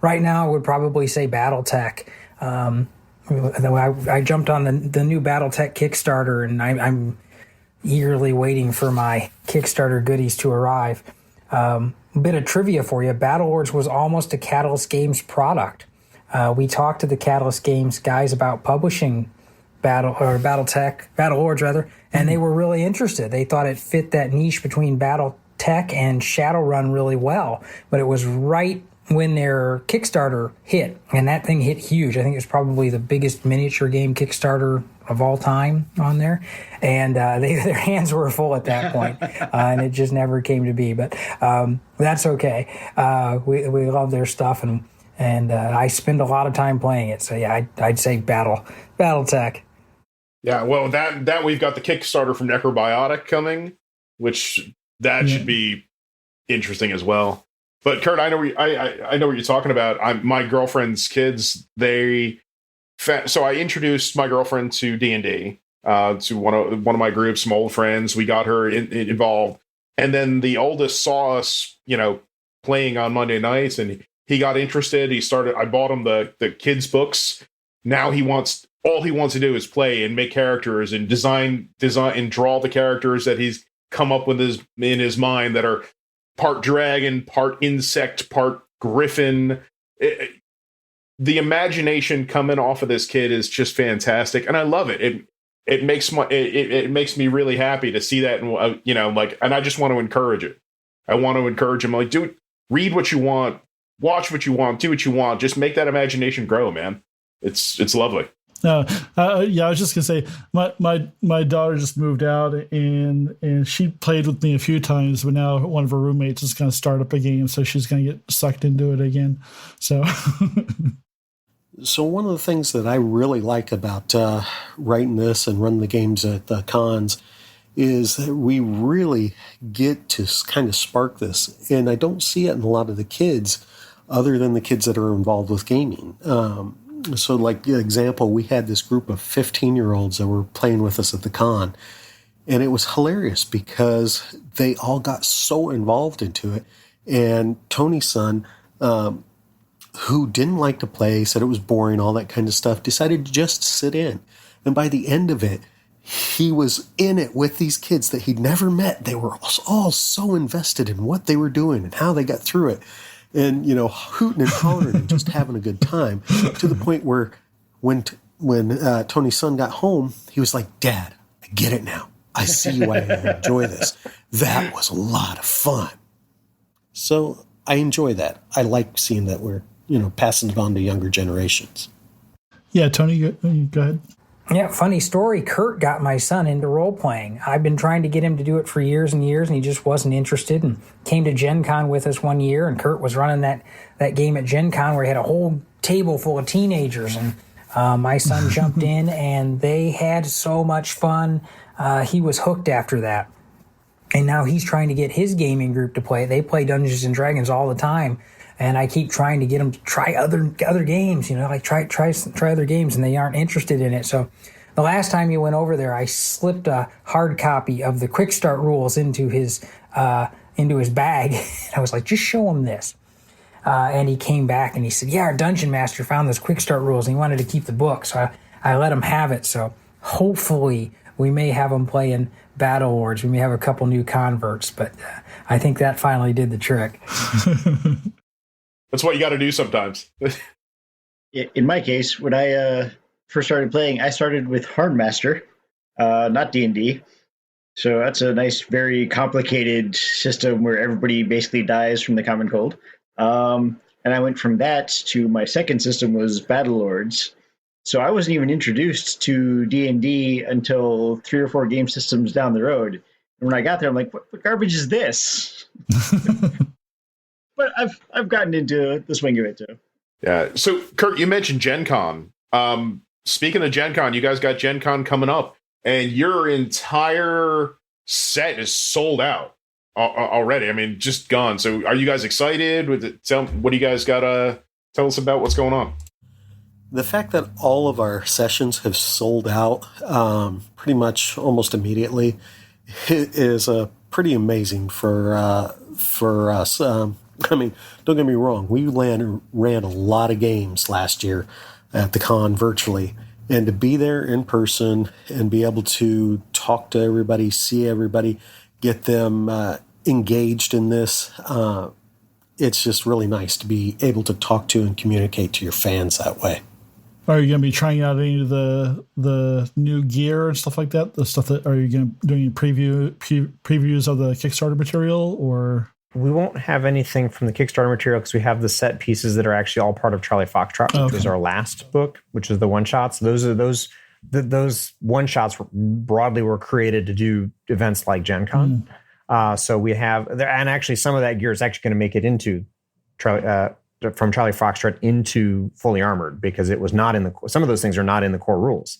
[SPEAKER 7] right now I would probably say Battletech. I jumped on the new Battletech Kickstarter, and I'm eagerly waiting for my Kickstarter goodies to arrive. Bit of trivia for you: Battlelords was almost a Catalyst Games product. We talked to the Catalyst Games guys about publishing Battlelords, and they were really interested. They thought it fit that niche between Battletech BattleTech and Shadowrun really well, but it was right when their Kickstarter hit, and that thing hit huge. I think it was probably the biggest miniature game Kickstarter of all time on there, and their hands were full at that point, and it just never came to be. But that's okay. We love their stuff, and I spend a lot of time playing it. So yeah, I'd say BattleTech.
[SPEAKER 4] Yeah, well, that we've got the Kickstarter from Necrobiotic coming, which that should be interesting as well. But Kurt, I know what you're talking about. My girlfriend's kids, so I introduced my girlfriend to D&D, to one of my groups, some old friends. We got her involved, and then the oldest saw us, playing on Monday nights, and he got interested. I bought him the kids' books. Now all he wants to do is play and make characters and design and draw the characters that he's come up with in his mind that are part dragon, part insect, part griffin. The imagination coming off of this kid is just fantastic, and I love it. It makes me really happy to see that, and and I just want to encourage it. I want to encourage him, do it. Read what you want, watch what you want, do what you want. Just make that imagination grow, man. It's lovely.
[SPEAKER 2] Yeah, I was just gonna say my daughter just moved out and she played with me a few times, but now one of her roommates is gonna start up a game, so she's gonna get sucked into it again. So
[SPEAKER 3] one of the things that I really like about writing this and running the games at the cons is that we really get to kind of spark this, and I don't see it in a lot of the kids, other than the kids that are involved with gaming. So like the example, we had this group of 15-year-olds that were playing with us at the con, and it was hilarious because they all got so involved into it. And Tony's son, who didn't like to play, said it was boring, all that kind of stuff, decided to just sit in. And by the end of it, he was in it with these kids that he'd never met. They were all so invested in what they were doing and how they got through it. And, hooting and hollering and just having a good time, to the point where when Tony's son got home, he was like, "Dad, I get it now. I see why I enjoy this. That was a lot of fun." So I enjoy that. I like seeing that we're, passing it on to younger generations.
[SPEAKER 2] Yeah, Tony, go ahead.
[SPEAKER 7] Yeah, funny story. Kurt got my son into role-playing. I've been trying to get him to do it for years and years, and he just wasn't interested, and came to Gen Con with us one year, and Kurt was running that game at Gen Con where he had a whole table full of teenagers, and my son jumped in, and they had so much fun. He was hooked after that. And now he's trying to get his gaming group to play. They play Dungeons & Dragons all the time, and I keep trying to get them to try other games, try other games, and they aren't interested in it. So the last time he went over there, I slipped a hard copy of the Quick Start rules into his bag. I was like, just show him this. And he came back and he said, yeah, our dungeon master found those Quick Start rules, and he wanted to keep the book. So I let him have it. So hopefully we may have him playing Battlelords. We may have a couple new converts, but I think that finally did the trick.
[SPEAKER 4] That's what you got to do sometimes.
[SPEAKER 6] In my case, when I first started playing, I started with Hardmaster, not D&D. So that's a nice, very complicated system where everybody basically dies from the common cold. And I went from that to my second system was Battlelords. So I wasn't even introduced to D&D until 3 or 4 game systems down the road. And when I got there, I'm like, what garbage is this? But I've gotten into the swing of it too.
[SPEAKER 4] Yeah. So Kurt, you mentioned Gen Con. Speaking of Gen Con, you guys got Gen Con coming up, and your entire set is sold out already. I mean, just gone. So are you guys excited? What do you guys got to tell us about what's going on?
[SPEAKER 3] The fact that all of our sessions have sold out pretty much almost immediately is pretty amazing for us. I mean, don't get me wrong. We ran a lot of games last year at the con virtually. And to be there in person and be able to talk to everybody, see everybody, get them engaged in this, it's just really nice to be able to talk to and communicate to your fans that way.
[SPEAKER 2] Are you going to be trying out any of the new gear and stuff like that? The stuff that are you going to doing previews of the Kickstarter material, or
[SPEAKER 5] we won't have anything from the Kickstarter material because we have the set pieces that are actually all part of Charlie Foxtrot, which was our last book, which is the one shots. Those one shots broadly were created to do events like Gen Con. So we have, and actually some of that gear is actually going to make it into from Charlie Foxtrot into Fully Armored, because it was not in some of those things are not in the core rules.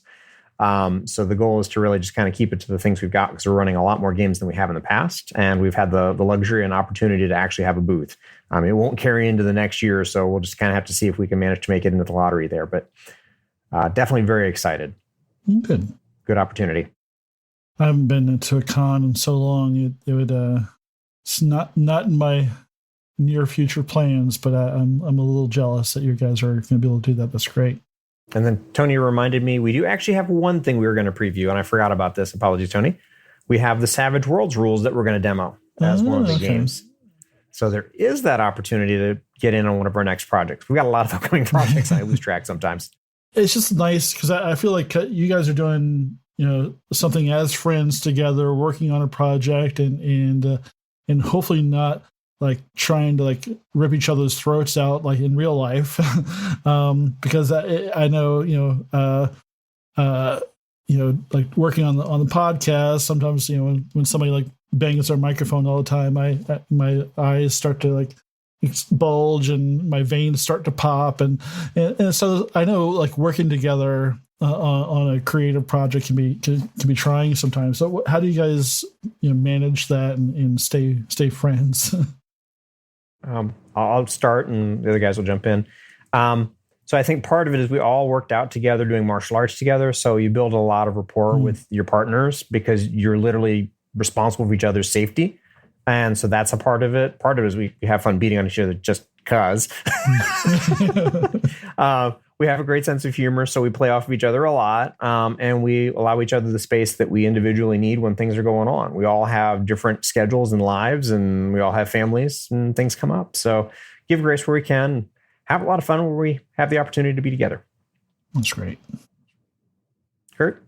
[SPEAKER 5] So the goal is to really just kind of keep it to the things we've got, because we're running a lot more games than we have in the past. And we've had the luxury and opportunity to actually have a booth. It won't carry into the next year, so we'll just kind of have to see if we can manage to make it into the lottery there. But definitely very excited. Good opportunity.
[SPEAKER 2] I haven't been into a con in so long. It's not in my near future plans, but I'm a little jealous that you guys are going to be able to do that. That's great.
[SPEAKER 5] And then Tony reminded me, we do actually have one thing we were going to preview, and I forgot about this. Apologies, Tony. We have the Savage Worlds rules that we're going to demo as one of the games. So there is that opportunity to get in on one of our next projects. We've got a lot of upcoming projects. I lose track sometimes.
[SPEAKER 2] It's just nice because I feel like you guys are doing, something as friends together, working on a project, and hopefully not like trying to like rip each other's throats out like in real life, because I know like working on the podcast, sometimes when somebody like bangs their microphone all the time, my eyes start to like bulge and my veins start to pop, and so I know like working together on a creative project can be trying sometimes. So how do you guys manage that and stay friends?
[SPEAKER 5] I'll start and the other guys will jump in. So I think part of it is we all worked out together doing martial arts together. So you build a lot of rapport with your partners because you're literally responsible for each other's safety. And so that's a part of it. Part of it is we have fun beating on each other just because. We have a great sense of humor, so we play off of each other a lot, and we allow each other the space that we individually need when things are going on. We all have different schedules and lives, and we all have families, and things come up. So give grace where we can, have a lot of fun where we have the opportunity to be together.
[SPEAKER 2] That's great.
[SPEAKER 5] Kurt?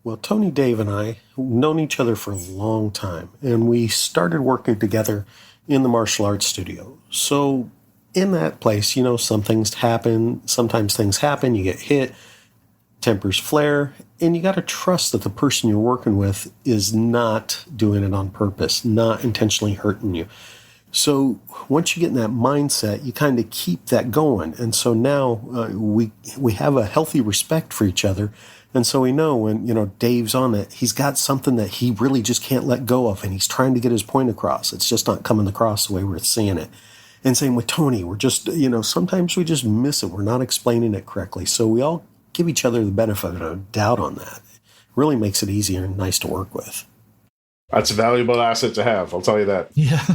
[SPEAKER 3] Well, Tony, Dave, and I have known each other for a long time, and we started working together in the martial arts studio. So in that place, some things happen. Sometimes things happen. You get hit, tempers flare, and you got to trust that the person you're working with is not doing it on purpose, not intentionally hurting you. So once you get in that mindset, you kind of keep that going. And so now we have a healthy respect for each other. And so we know when, Dave's on it, he's got something that he really just can't let go of, and he's trying to get his point across. It's just not coming across the way we're seeing it. And same with Tony, we're just, sometimes we just miss it. We're not explaining it correctly. So we all give each other the benefit of a doubt on that. It really makes it easier and nice to work with.
[SPEAKER 4] That's a valuable asset to have, I'll tell you that.
[SPEAKER 2] Yeah.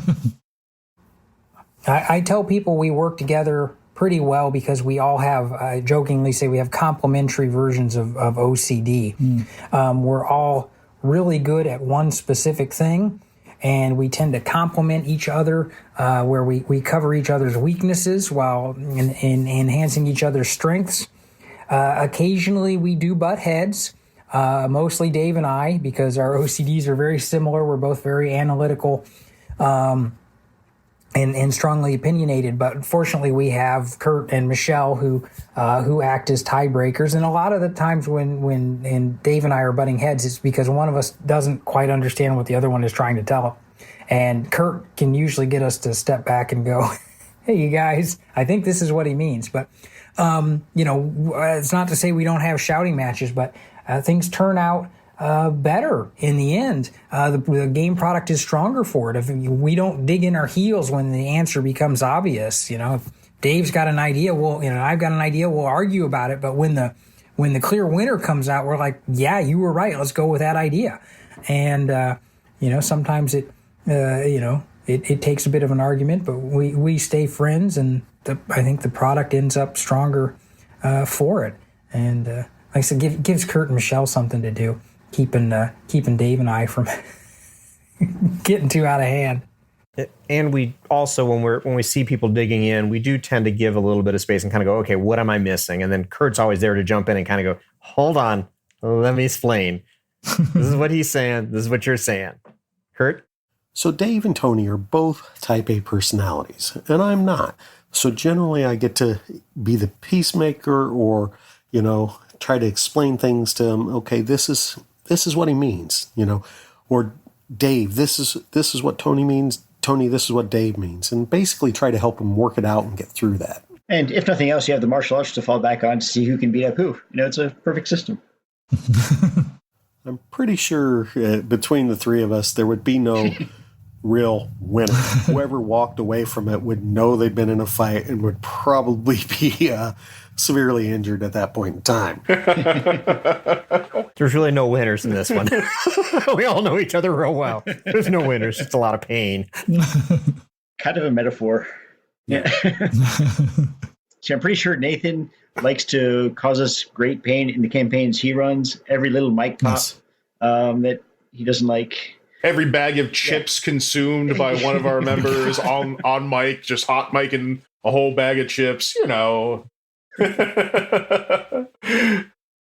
[SPEAKER 7] I tell people we work together pretty well because we all have, I jokingly say we have complementary versions of OCD. We're all really good at one specific thing, and we tend to complement each other where we cover each other's weaknesses while in enhancing each other's strengths. Occasionally we do butt heads, mostly Dave and I, because our OCDs are very similar. We're both very analytical and strongly opinionated, but fortunately we have Kurt and Michelle who act as tiebreakers. And a lot of the times when Dave and I are butting heads, it's because one of us doesn't quite understand what the other one is trying to tell him. And Kurt can usually get us to step back and go, hey, you guys, I think this is what he means. But, it's not to say we don't have shouting matches, but things turn out better in the end. The game product is stronger for it. If we don't dig in our heels when the answer becomes obvious, if Dave's got an idea, I've got an idea, we'll argue about it. But when the clear winner comes out, we're like, yeah, you were right. Let's go with that idea. And, sometimes it takes a bit of an argument, but we stay friends, and I think the product ends up stronger for it. And like I said, gives Kurt and Michelle something to do. Keeping Dave and I from getting too out of hand.
[SPEAKER 5] And we also, when we see people digging in, we do tend to give a little bit of space and kind of go, okay, what am I missing? And then Kurt's always there to jump in and kind of go, hold on, let me explain. This is what he's saying. This is what you're saying. Kurt?
[SPEAKER 3] So Dave and Tony are both type A personalities, and I'm not. So generally I get to be the peacemaker or, try to explain things to him. Okay, this is what he means, or Dave, this is what Tony means. Tony, this is what Dave means, and basically try to help him work it out and get through that.
[SPEAKER 6] And if nothing else, you have the martial arts to fall back on to see who can beat up who. It's a perfect system.
[SPEAKER 3] I'm pretty sure between the three of us, there would be no real winner. Whoever walked away from it would know they'd been in a fight and would probably be severely injured at that point in time.
[SPEAKER 5] There's really no winners in this one. We all know each other real well. There's no winners, just a lot of pain.
[SPEAKER 6] Kind of a metaphor. Yeah. So I'm pretty sure Nathan likes to cause us great pain in the campaigns he runs. Every little mic pop that he doesn't like.
[SPEAKER 4] Every bag of chips consumed by one of our members on mic, just hot micing a whole bag of chips,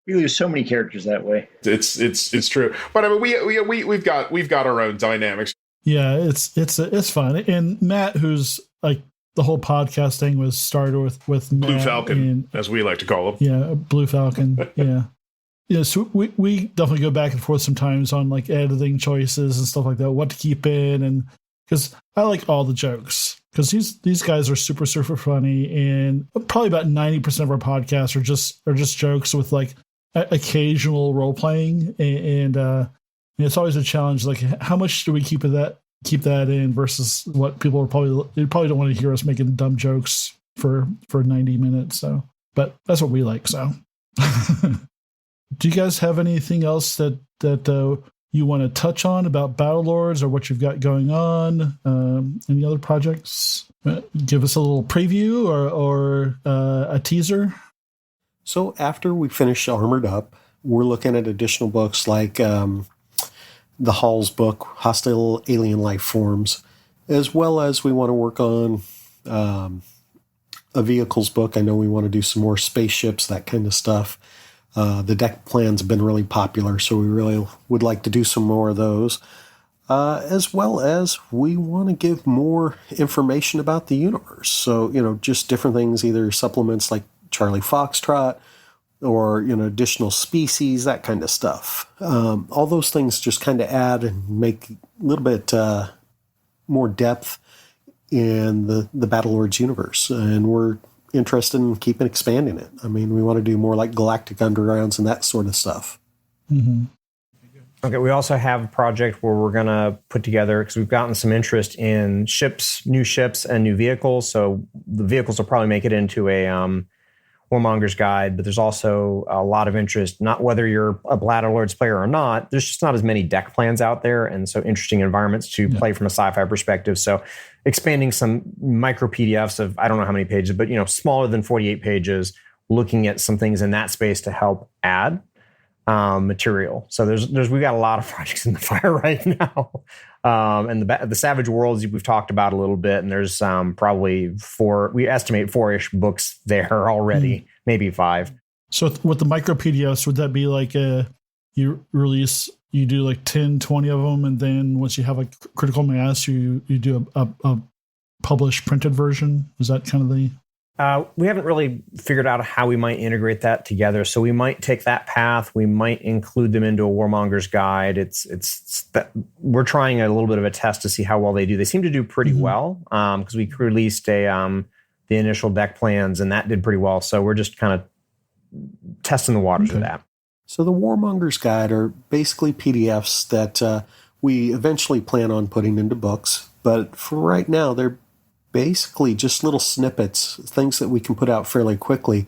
[SPEAKER 6] We lose so many characters that way.
[SPEAKER 4] It's true, but I mean we've got our own dynamics.
[SPEAKER 2] Yeah, it's fun. And Matt, who's like the whole podcast thing was started with
[SPEAKER 4] Blue
[SPEAKER 2] Matt
[SPEAKER 4] Falcon, as we like to call him.
[SPEAKER 2] Yeah, Blue Falcon. Yeah. Yeah, so we definitely go back and forth sometimes on like editing choices and stuff like that, what to keep in, and because I like all the jokes because these guys are super funny, and probably about 90% of our podcasts are just jokes with like occasional role playing, and it's always a challenge. Like, how much do we keep that in versus what people are probably don't want to hear us making dumb jokes for 90 minutes. So, but that's what we like. So. Do you guys have anything else that you want to touch on about Battlelords or what you've got going on? Any other projects? Give us a little preview or a teaser.
[SPEAKER 3] So after we finish Armored Up, we're looking at additional books like the Hall's book, Hostile Alien Life Forms, as well as we want to work on a vehicles book. I know we want to do some more spaceships, that kind of stuff. The deck plans have been really popular, so we really would like to do some more of those. As well as we want to give more information about the universe. So, just different things, either supplements like Charlie Foxtrot or, additional species, that kind of stuff. All those things just kind of add and make a little bit more depth in the Battlelords universe. And we're interested in keeping expanding it. I mean, we want to do more like Galactic Undergrounds and that sort of stuff.
[SPEAKER 2] Mm-hmm.
[SPEAKER 5] Okay, we also have a project where we're going to put together, because we've gotten some interest in new ships and new vehicles. So the vehicles will probably make it into a Warmonger's Guide, but there's also a lot of interest, not whether you're a Battlelords player or not, there's just not as many deck plans out there, and so interesting environments to play from a sci-fi perspective. So expanding some micro PDFs of, I don't know how many pages, but smaller than 48 pages, looking at some things in that space to help add material. So we've got a lot of projects in the fire right now. And the Savage Worlds we've talked about a little bit, and there's probably we estimate 4-ish books there already, maybe 5.
[SPEAKER 2] So with the micro PDFs, would that be like you do like 10, 20 of them, and then once you have like critical mass, you do a published printed version? Is that kind of the...
[SPEAKER 5] We haven't really figured out how we might integrate that together. So we might take that path. We might include them into a Warmonger's Guide. It's that we're trying a little bit of a test to see how well they do. They seem to do pretty well because we released the initial deck plans, and that did pretty well. So we're just kind of testing the waters with that.
[SPEAKER 3] So the Warmonger's Guide are basically PDFs that we eventually plan on putting into books. But for right now, they're basically just little snippets, things that we can put out fairly quickly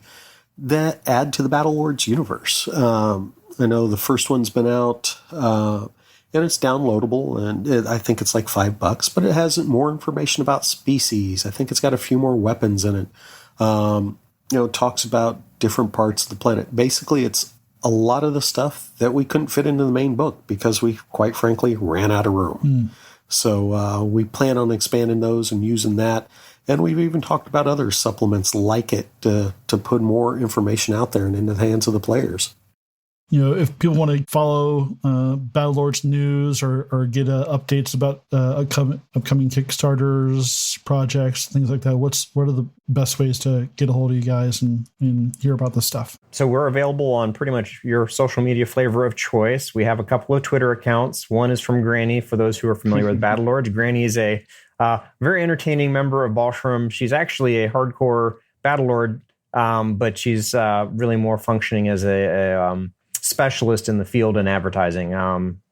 [SPEAKER 3] that add to the Battlelords universe. I know the first one's been out, and it's downloadable, and I think it's like $5, but it has more information about species. I think it's got a few more weapons in it. It talks about different parts of the planet. Basically, it's a lot of the stuff that we couldn't fit into the main book because we, quite frankly, ran out of room. So we plan on expanding those and using that. And we've even talked about other supplements like it to put more information out there and into the hands of the players.
[SPEAKER 2] If people want to follow Battlelords news or get updates about upcoming Kickstarters, projects, things like that, what are the best ways to get a hold of you guys and hear about this stuff?
[SPEAKER 5] So we're available on pretty much your social media flavor of choice. We have a couple of Twitter accounts. One is from Granny, for those who are familiar with Battlelords. Granny is a very entertaining member of Balshram. She's actually a hardcore Battlelord, but she's really more functioning as a specialist in the field and advertising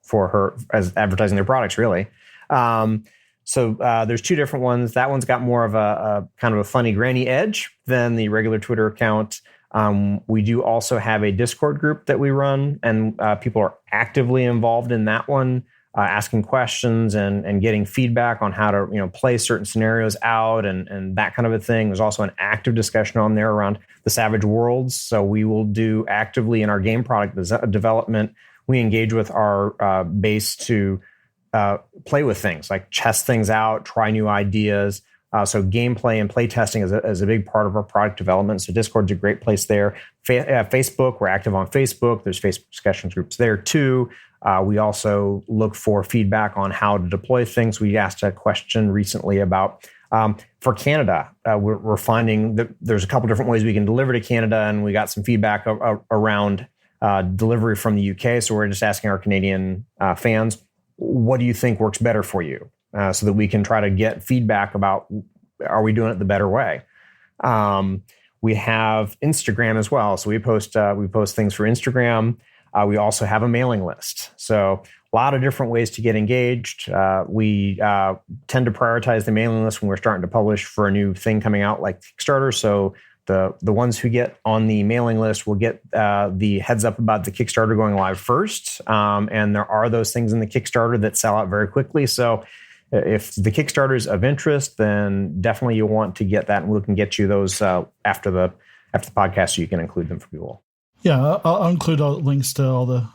[SPEAKER 5] for her, as advertising their products, really. So there's two different ones. That one's got more of a kind of a funny Granny edge than the regular Twitter account. We do also have a Discord group that we run, and people are actively involved in that one, asking questions and getting feedback on how to play certain scenarios out and that kind of a thing. There's also an active discussion on there around the Savage Worlds. So we will do actively in our game product development. We engage with our base to play with things, like test things out, try new ideas. So gameplay and play testing is a big part of our product development. So Discord's a great place there. Facebook, we're active on Facebook. There's Facebook discussions groups there too. We also look for feedback on how to deploy things. We asked a question recently about, for Canada, we're finding that there's a couple different ways we can deliver to Canada, and we got some feedback around delivery from the UK. So we're just asking our Canadian fans, what do you think works better for you? So that we can try to get feedback about, are we doing it the better way? We have Instagram as well. So we post things for Instagram. We also have a mailing list. So a lot of different ways to get engaged. We tend to prioritize the mailing list when we're starting to publish for a new thing coming out like Kickstarter. So the ones who get on the mailing list will get the heads up about the Kickstarter going live first. And there are those things in the Kickstarter that sell out very quickly. So if the Kickstarter is of interest, then definitely you'll want to get that, and we can get you those after the podcast, so you can include them for people.
[SPEAKER 2] Yeah, I'll include all links to all the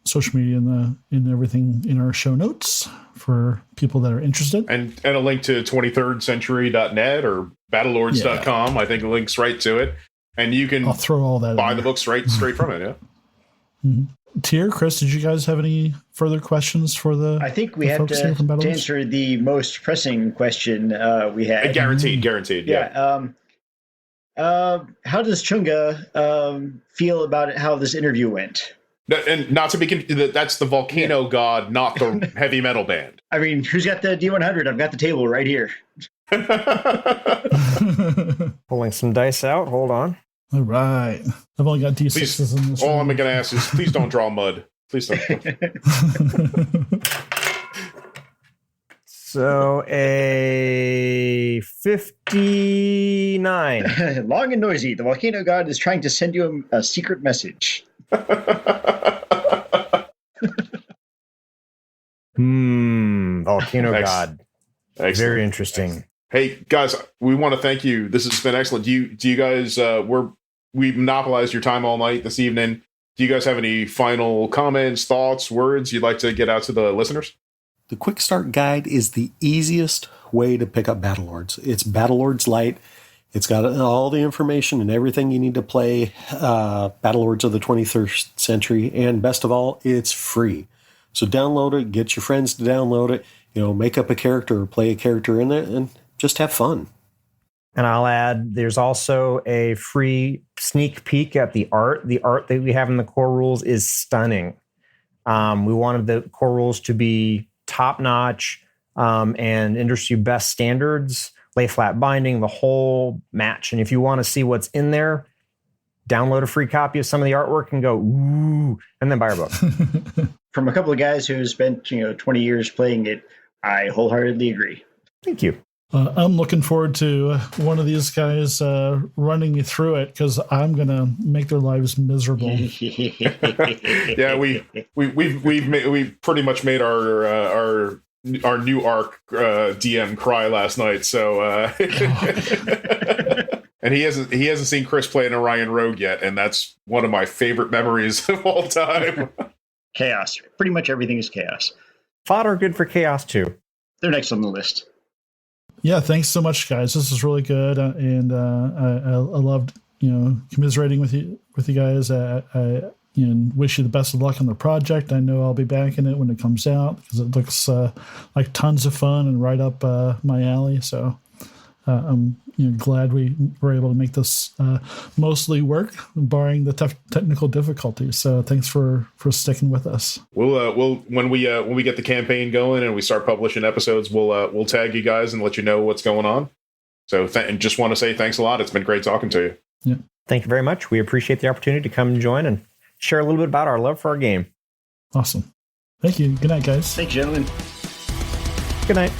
[SPEAKER 2] social media and everything in our show notes for people that are interested. And
[SPEAKER 4] a link to 23rdcentury.net or battlelords.com. Yeah. I think it links right to it. And you can
[SPEAKER 2] I'll throw all that
[SPEAKER 4] buy the book straight from it, yeah.
[SPEAKER 2] Mm-hmm. Tyr, Chris, did you guys have any further questions for the
[SPEAKER 6] I think we have to answer the most pressing question we had.
[SPEAKER 4] Guaranteed, yeah.
[SPEAKER 6] How does Chunga feel about how this interview went?
[SPEAKER 4] And not to be confused, that's the volcano god, not the heavy metal band.
[SPEAKER 6] I mean, who's got the D100? I've got the table right here.
[SPEAKER 5] Pulling some dice out. Hold on.
[SPEAKER 2] All right. I've only got D6s in this
[SPEAKER 4] all I'm going to ask is please don't draw mud. Please don't.
[SPEAKER 5] So a 59.
[SPEAKER 6] Long and noisy. The volcano god is trying to send you a secret message.
[SPEAKER 5] Volcano god. Excellent. Very interesting.
[SPEAKER 4] Excellent. Hey guys, we want to thank you. This has been excellent. Do you guys we monopolized your time all night this evening. Do you guys have any final comments, thoughts, words you'd like to get out to the listeners?
[SPEAKER 3] The Quick Start Guide is the easiest way to pick up Battlelords. It's Battlelords Lite. It's got all the information and everything you need to play Battlelords of the 23rd century. And best of all, it's free. So download it, get your friends to download it, make up a character or play a character in it, and just have fun.
[SPEAKER 5] And I'll add, there's also a free sneak peek at the art. The art that we have in the core rules is stunning. We wanted the core rules to be top-notch and industry best standards, lay flat binding, the whole match. And if you want to see what's in there, download a free copy of some of the artwork and go, ooh, and then buy our book.
[SPEAKER 6] From a couple of guys who spent 20 years playing it, I wholeheartedly agree.
[SPEAKER 5] Thank you.
[SPEAKER 2] I'm looking forward to one of these guys running me through it, because I'm going to make their lives miserable.
[SPEAKER 4] Yeah, we've pretty much made our new arc DM cry last night. So, and he hasn't seen Chris play an Orion Rogue yet, and that's one of my favorite memories of all time.
[SPEAKER 6] Chaos. Pretty much everything is chaos.
[SPEAKER 5] Fodder good for chaos too.
[SPEAKER 6] they're next on the list.
[SPEAKER 2] Yeah, thanks so much, guys. This is really good, and I loved commiserating with you guys. I wish you the best of luck on the project. I know I'll be back in it when it comes out because it looks like tons of fun and right up my alley. So I'm glad we were able to make this mostly work, barring the tough technical difficulties. So thanks for sticking with us.
[SPEAKER 4] We'll when we get the campaign going and we start publishing episodes, we'll tag you guys and let you know what's going on. So and just want to say thanks a lot. It's been great talking to you.
[SPEAKER 2] Yeah.
[SPEAKER 5] Thank you very much. We appreciate the opportunity to come and join and share a little bit about our love for our game.
[SPEAKER 2] Awesome. Thank you. Good night, guys.
[SPEAKER 6] Thank you, gentlemen.
[SPEAKER 5] Good night.